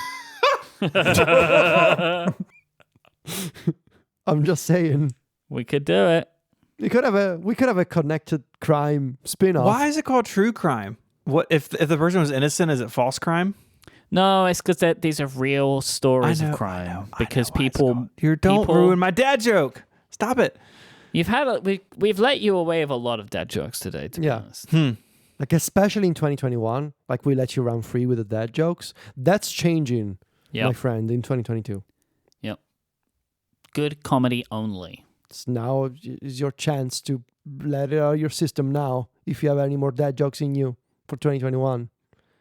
I'm just saying. We could do it. We could have a connected crime spin-off. Why is it called true crime? What if the person was innocent? Is it false crime? No, it's because these are real stories of crime. Because people don't ruin my dad joke. Stop it. We've let you away with a lot of dad jokes today, to be honest. Like, especially in 2021, like we let you run free with the dad jokes. That's changing, my friend, in 2022. Yep. Good comedy only. Now is your chance to let it out of your system now if you have any more dad jokes in you for 2021.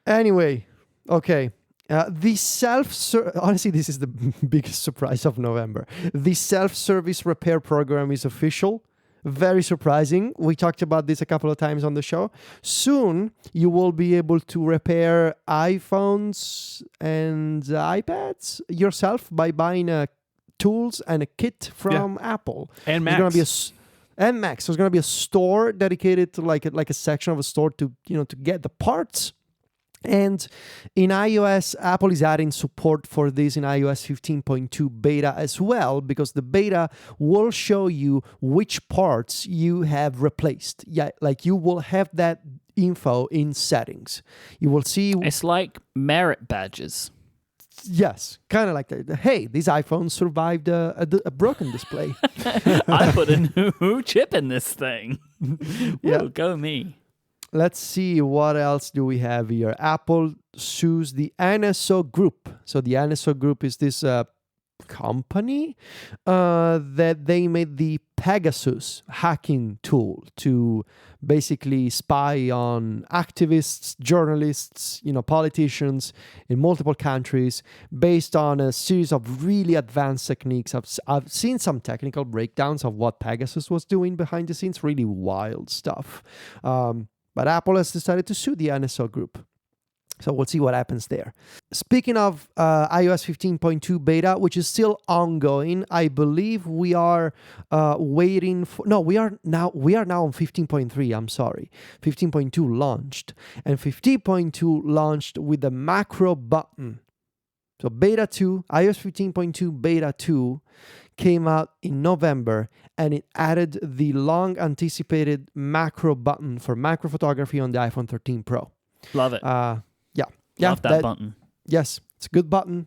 Anyway, okay. Honestly, this is the biggest surprise of November. The self-service repair program is official. Very surprising. We talked about this a couple of times on the show. Soon, you will be able to repair iPhones and iPads yourself by buying tools and a kit from Apple. And Macs. And Macs. There's going to be a store dedicated to like a section of a store to get the parts. And in iOS, Apple is adding support for this in iOS 15.2 beta as well, because the beta will show you which parts you have replaced. Yeah, like you will have that info in settings. You will see. It's like merit badges. Yes, kind of like that. Hey, this iPhone survived a broken display. I put a new chip in this thing. Yeah. Ooh, go me. Let's see, what else do we have here? Apple sues the NSO Group. So the NSO Group is this company that they made the Pegasus hacking tool to basically spy on activists, journalists, politicians in multiple countries based on a series of really advanced techniques. I've seen some technical breakdowns of what Pegasus was doing behind the scenes, really wild stuff. But Apple has decided to sue the NSO Group. So we'll see what happens there. Speaking of iOS 15.2 beta, which is still ongoing, I believe we are waiting for... No, we are now on 15.3, I'm sorry. 15.2 launched. And 15.2 launched with the macro button. So beta 2, iOS 15.2 beta 2 came out in November, and it added the long-anticipated macro button for macro photography on the iPhone 13 Pro. Love it. Love that button. Yes, it's a good button.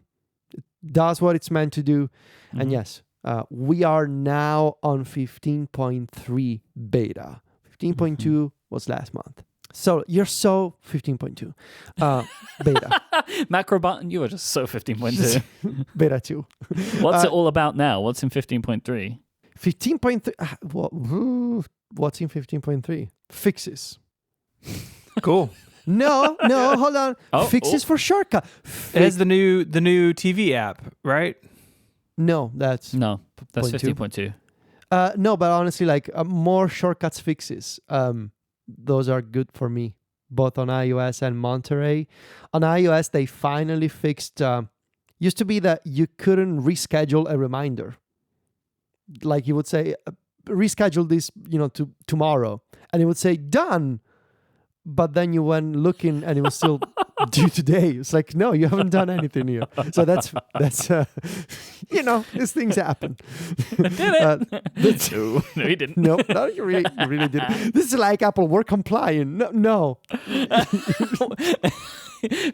It does what it's meant to do. Mm-hmm. And yes, we are now on 15.3 beta. 15.2 was last month. So you're so 15.2 beta. Macro button, you are just so 15.2. Beta 2. What's it all about now? What's in 15.3? 15.3. What's in 15.3? Fixes. Cool. No, hold on. Fixes for shortcut. It has the new TV app, right? No, that's 15.2. No, but honestly, like more shortcuts fixes. Those are good for me, both on iOS and Monterey. On iOS, they finally fixed. Used to be that you couldn't reschedule a reminder. Like you would say, reschedule this, to tomorrow, and it would say done. But then you went looking and it was still due today. It's like, no, you haven't done anything here. So that's these things happen. I did it. No, you didn't. No, you really didn't. This is like Apple, we're complying. No.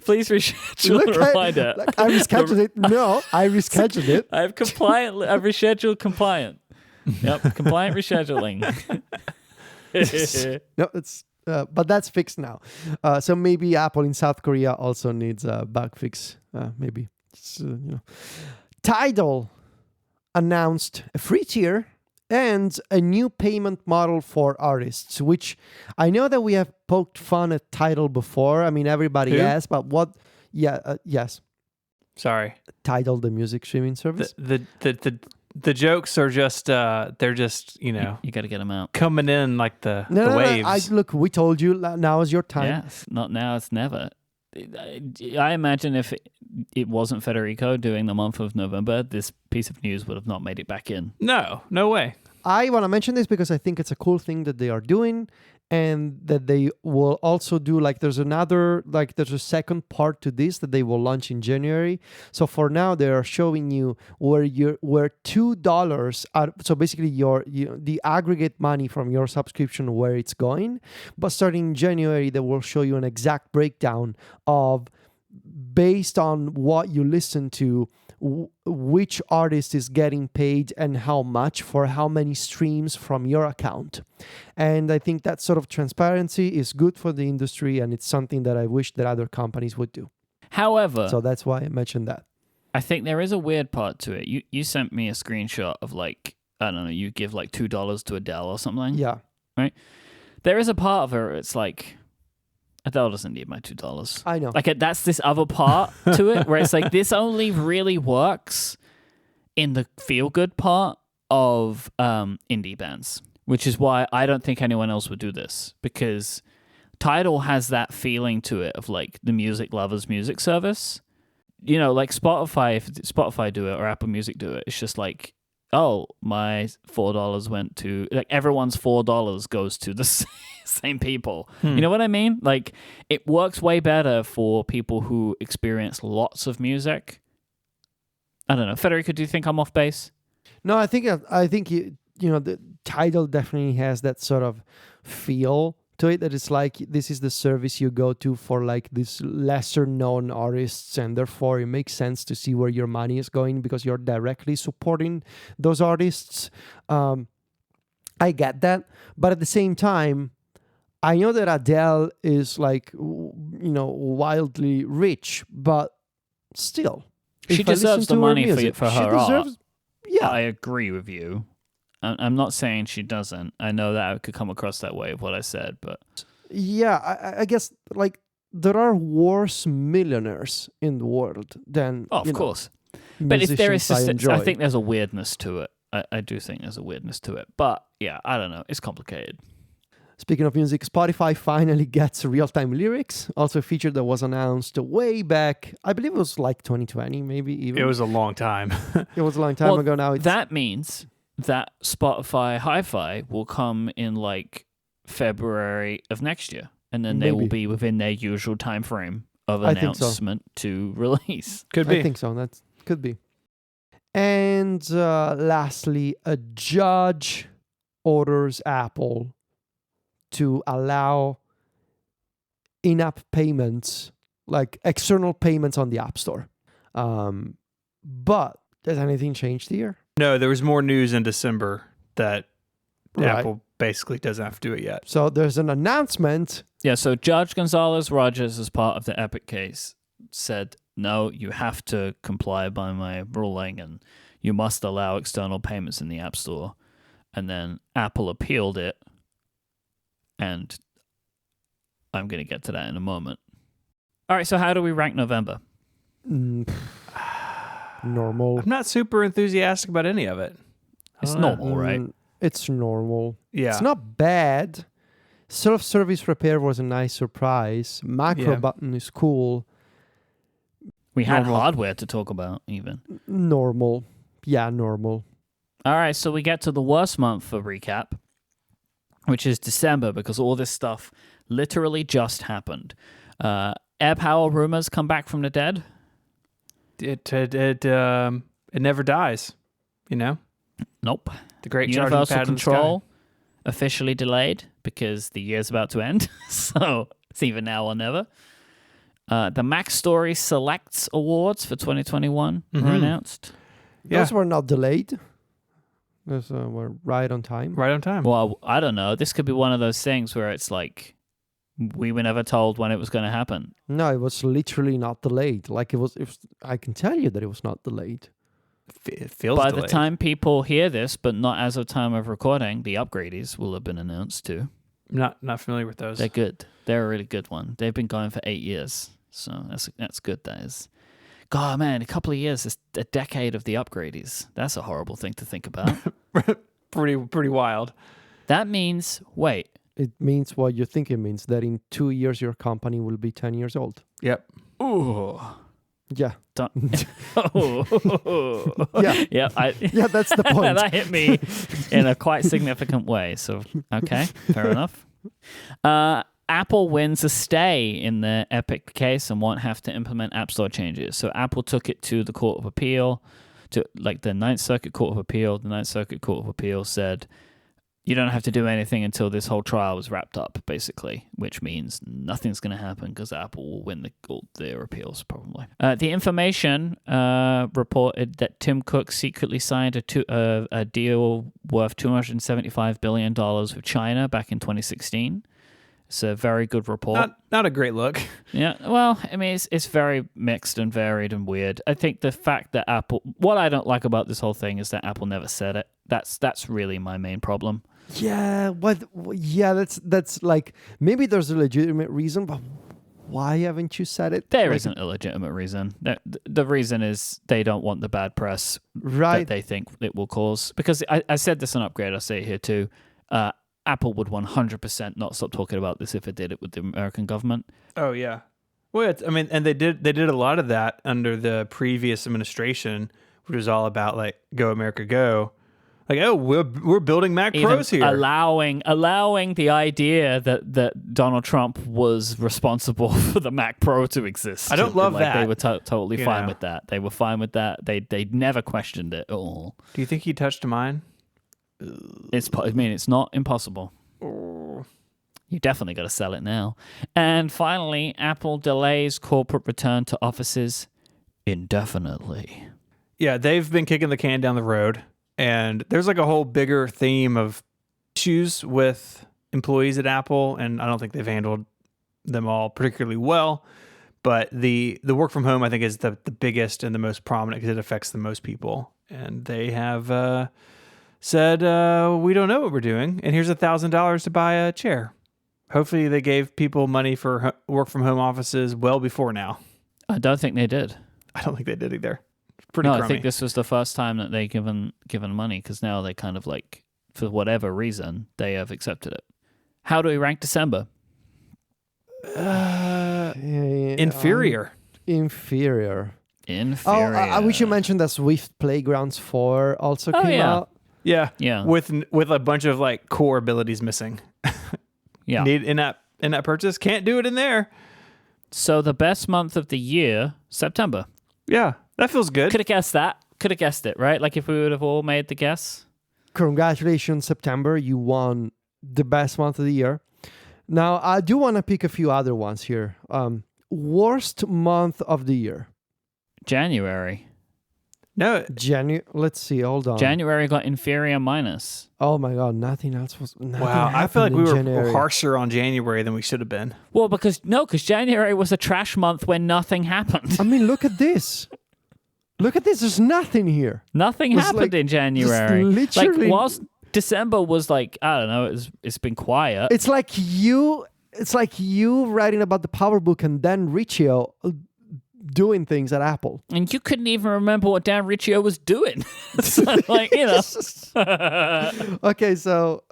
Please reschedule the reminder. I rescheduled it. No, I rescheduled it. I've rescheduled compliant. Yep, compliant rescheduling. No, it's... but that's fixed now. So maybe Apple in South Korea also needs a bug fix. Maybe. Tidal announced a free tier and a new payment model for artists, which I know that we have poked fun at Tidal before. I mean, everybody has, but what? Yeah, yes. Sorry. Tidal, the music streaming service. The jokes are just, they're just, you got to get them out. Coming in like the waves. Look, we told you, now is your time. Yes, not now, it's never. I imagine if it wasn't Federico doing the month of November, this piece of news would have not made it back in. No way. I want to mention this because I think it's a cool thing that they are doing, and that they will also do, there's a second part to this that they will launch in January. So for now, they are showing you where $2 are, so basically the aggregate money from your subscription, where it's going. But starting in January, they will show you an exact breakdown of based on what you listen to, which artist is getting paid and how much for how many streams from your account. And I think that sort of transparency is good for the industry, and it's something that I wish that other companies would do. However, So that's why I mentioned that. I think there is a weird part to it. You sent me a screenshot of like, I don't know, you give like $2 to Adele or something. Yeah. There is a part of her, it's like, Adele doesn't need my $2. I know. Like that's this other part to it where it's like this only really works in the feel good part of indie bands, which is why I don't think anyone else would do this, because Tidal has that feeling to it of like the music lovers music service. You know, like Spotify, if Spotify do it or Apple Music do it, it's just like, oh, my $4 went to, like everyone's $4 goes to the same people. You know what I mean? Like it works way better for people who experience lots of music. I don't know. Federico, do you think I'm off base? No, I think you know, the Tidal definitely has that sort of feel to it, that it's like this is the service you go to for like these lesser known artists, and therefore it makes sense to see where your money is going because you're directly supporting those artists. I get that, but at the same time, I know that Adele is like, you know, wildly rich, but still, She if I listen deserves the to her money music, for she her art. deserves- Yeah, I agree with you. I'm not saying she doesn't. I know that I could come across that way of what I said, but yeah. I guess like there are worse millionaires in the world than of you know, course. But if there is, musicians I enjoy. I think there's a weirdness to it. I do think there's a weirdness to it. But yeah, I don't know. It's complicated. Speaking of music, Spotify finally gets real-time lyrics, also a feature that was announced way back. I believe it was like 2020, maybe even. It was a long time. It was a long time ago now. It's, That means that Spotify Hi-Fi will come in like February of next year, and then they will Maybe. be within their usual time frame of I think so. announcement to release. Could be. I think so. That could be. And lastly, a judge orders Apple to allow in-app payments, like external payments on the App Store. But has anything changed here? No, there was more news in December that Right. Apple basically doesn't have to do it yet. So there's an announcement. Yeah, so Judge Gonzalez Rogers, as part of the Epic case, said, no, you have to comply by my ruling and you must allow external payments in the App Store. And then Apple appealed it, and I'm going to get to that in a moment. All right, so how do we rank November? Normal. I'm not super enthusiastic about any of it. It's normal, right? It's normal. Yeah. It's not bad. Self-service repair was a nice surprise. Macro Yeah. button is cool. We had Normal. hardware to talk about, even. Normal. Yeah, normal. All right, so we get to the worst month for recap, which is December, because all this stuff literally just happened. AirPower rumors come back from the dead. It never dies, you know? Nope. The great charging Universal pad in the sky. Control officially delayed because the year's about to end. So it's either now or never. The Mac Story Selects Awards for 2021 were announced. Yeah. Those were not delayed. Those were right on time. Right on time. Well, I don't know. This could be one of those things where it's like we were never told when it was going to happen. No, it was literally not delayed. Like it was I can tell you that it was not delayed. It feels By delayed. the time people hear this, but not as of time of recording, the upgrades will have been announced too. I'm not familiar with those. They're good. They're a really good one. They've been going for 8 years. So that's good, that is. God, man, a couple of years is a decade of the upgrades. That's a horrible thing to think about. pretty wild. That means, wait, It means what you think it means, that in 2 years your company will be 10 years old. Yep. ooh. Yeah. Oh. Yeah. Yeah, Yeah, that's the point. that hit me in a quite significant way. So, okay, fair enough. Apple wins a stay in the Epic case and won't have to implement App Store changes. So Apple took it to the Court of Appeal, to like the Ninth Circuit Court of Appeal. The Ninth Circuit Court of Appeal said, You don't have to do anything until this whole trial is wrapped up, basically, which means nothing's going to happen because Apple will win their appeals, probably. The Information reported that Tim Cook secretly signed a deal worth $275 billion with China back in 2016. It's a very good report. Not a great look. Yeah, well, I mean, it's very mixed and varied and weird. I think the fact that Apple... What I don't like about this whole thing is that Apple never said it. That's really my main problem. Yeah, that's like, maybe there's a legitimate reason, but why haven't you said it? There isn't a legitimate reason. The reason is they don't want the bad press that they think it will cause. Because I said this on Upgrade, I'll say it here too. Apple would 100% not stop talking about this if it did it with the American government. Oh yeah. Well, and they did a lot of that under the previous administration, which was all about like Go America Go. Like, oh, we're building Mac Pros here. Allowing the idea that Donald Trump was responsible for the Mac Pro to exist. I don't love that. They were totally fine with that. They were fine with that. They never questioned it at all. Do you think he touched mine? It's not impossible. Oh. You definitely got to sell it now. And finally, Apple delays corporate return to offices indefinitely. Yeah, they've been kicking the can down the road. And there's like a whole bigger theme of issues with employees at Apple, and I don't think they've handled them all particularly well. But the work from home, I think, is the biggest and the most prominent because it affects the most people. And they have said, we don't know what we're doing, and here's $1,000 to buy a chair. Hopefully they gave people money for work from home offices well before now. I don't think they did. I don't think they did either. Pretty no, crummy. I think this was the first time that they given money because now they kind of like, for whatever reason, they have accepted it. How do we rank December? Inferior. Inferior. Inferior. We should mention that Swift Playgrounds 4 also came out. Yeah. Yeah. With a bunch of like core abilities missing. Yeah. Need in-app purchase. Can't do it in there. So the best month of the year, September. Yeah. That feels good. Could have guessed that. Could have guessed it, right? Like if we would have all made the guess. Congratulations, September. You won the best month of the year. Now, I do want to pick a few other ones here. Worst month of the year. January. No. Let's see. Hold on. January got inferior minus. Oh my God. Nothing Wow. I feel like we were January. harsher on January than we should have been. Well, because January was a trash month when nothing happened. I mean, look at this. Look at this. There's nothing here. Nothing happened in January. Literally, like whilst December was like, I don't know, it's been quiet. It's like you writing about the PowerBook and Dan Riccio doing things at Apple. And you couldn't even remember what Dan Riccio was doing. So, like, you know. Okay, so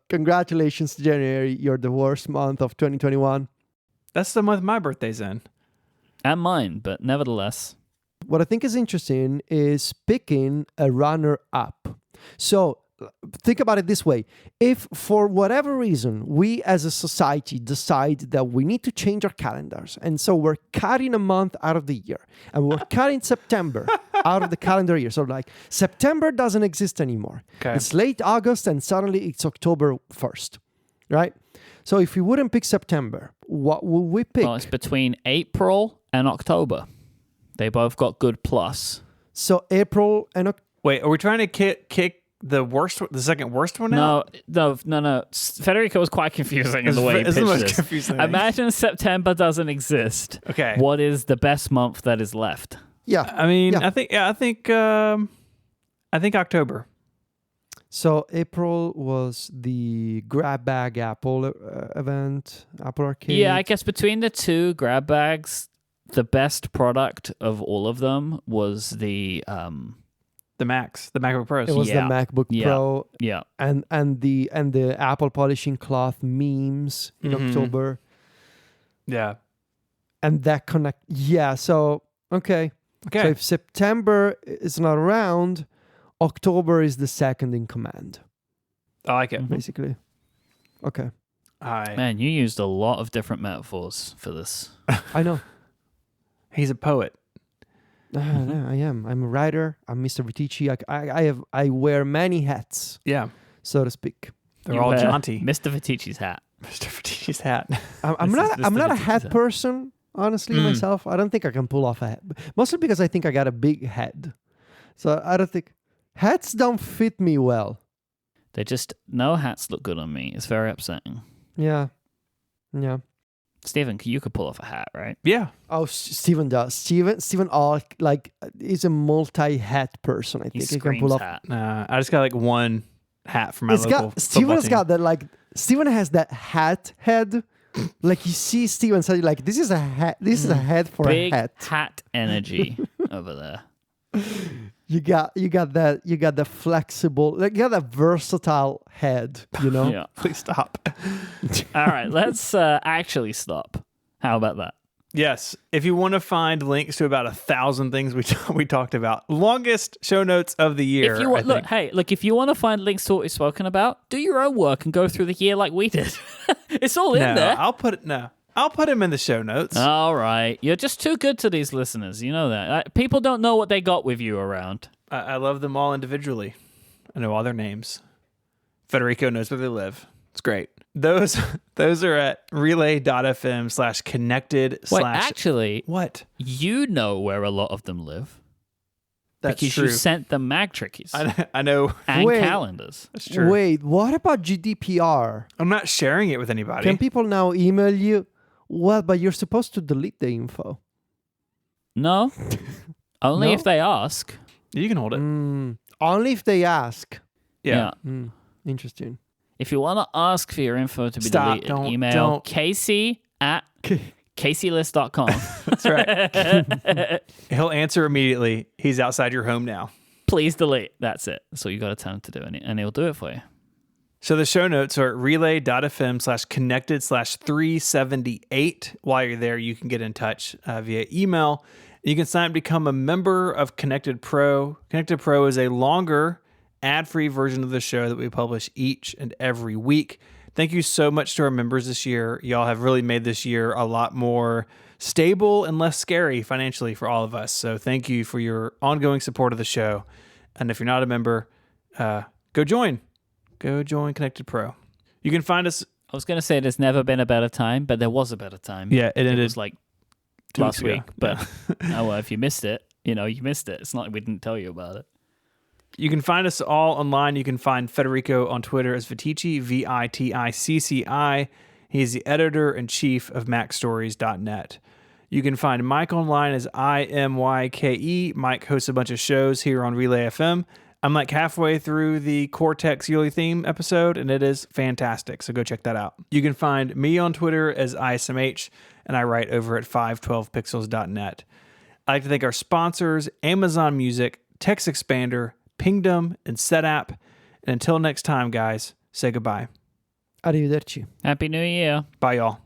congratulations to January. You're the worst month of 2021. That's the month my birthday's in. And mine, but nevertheless. What I think is interesting is picking a runner-up. So think about it this way. If for whatever reason we as a society decide that we need to change our calendars, and so we're cutting a month out of the year, and we're cutting September out of the calendar year. So like September doesn't exist anymore. Okay. It's late August and suddenly it's October 1st, right? So if we wouldn't pick September, what would we pick? Well, it's between April and October. They both got good plus. So April and October. Wait, are we trying to kick the second worst one out? No. Federico was quite confusing in the way he pitched the most this. confusing thing. Imagine September doesn't exist. Okay. What is the best month that is left? Yeah. I mean, yeah. I think October. So April was the Grab Bag Apple event, Apple Arcade. Yeah, I guess between the two grab bags, the best product of all of them was the MacBook Pros. It was the MacBook Pro. Yeah. And the Apple polishing cloth memes in October. Yeah. And that connect. Yeah. So okay. So if September is not around, October is the second in command. I like it. Basically. Okay. Man, you used a lot of different metaphors for this. I know. He's a poet. No, I am. I'm a writer. I'm Mr. Vitici. I wear many hats. Yeah. So to speak. They're You all wear jaunty. Mr. Vitici's hat. Mr. Fatigue's hat. I'm This is not. I'm Mr. not a Vitici's hat hat. person, honestly. Myself, I don't think I can pull off a hat. Mostly because I think I got a big head, so I don't think hats don't fit me well. They just, no hats look good on me. It's very upsetting. Yeah, yeah. Stephen, you could pull off a hat, right? Yeah. Oh, Steven does. Steven, like is a multi-hat person. I He think he can pull screams off. hat. I just got like one hat for my It's local got Steven's football team. got that like Steven has that hat head. Like you see Steven say like this is a hat. This is a head for Big a hat. hat energy over there. You got that. You got the flexible. Like you got that versatile head. You know. Yeah. Please stop. All right, let's actually stop. How about that? Yes. If you want to find links to about 1,000 things we talked about, longest show notes of the year. If you want, look, if you want to find links to what we've spoken about, do your own work and go through the year like we did. It's all in there. I'll put them in the show notes. All right, you're just too good to these listeners. You know that. People don't know what they got with you around. I love them all individually. I know all their names. Federico knows where they live. It's great. Those are at relay.fm/connected. Wait, actually, What? you know where a lot of them live That's because true. you sent them mag trickies I know. and Wait. calendars. That's true. Wait, what about GDPR? I'm not sharing it with anybody. Can people now email you? Well, but you're supposed to delete the info. No, only No? if they ask. You can hold it. Only if they ask. Yeah. Interesting. If you want to ask for your info to be Stop. deleted, Don't- email don't. casey@caseylist.com. That's right. He'll answer immediately. He's outside your home now. Please delete. That's it. That's all you got to tell him to do, and he'll do it for you. So the show notes are at relay.fm/connected/378. While you're there, you can get in touch via email. You can sign up to become a member of Connected Pro. Connected Pro is a longer, ad-free version of the show that we publish each and every week. Thank you so much to our members this year. Y'all have really made this year a lot more stable and less scary financially for all of us. So thank you for your ongoing support of the show. And if you're not a member, go join. Go join Connected Pro. You can find us. I was going to say there's never been a better time, but there was a better time. Yeah, it ended was like 2 last weeks week. ago. But oh, well, if you missed it, you missed it. It's not like we didn't tell you about it. You can find us all online. You can find Federico on Twitter as Viticci, Viticci. He's the editor-in-chief of MacStories.net. You can find Myke online as IMYKE. Myke hosts a bunch of shows here on Relay FM. I'm like halfway through the Cortex Yearly Theme episode, and it is fantastic, so go check that out. You can find me on Twitter as ISMH, and I write over at 512pixels.net. I'd like to thank our sponsors, Amazon Music, Text Expander, Pingdom, and SetApp. And until next time, guys, say goodbye. Arrivederci. Happy New Year. Bye, y'all.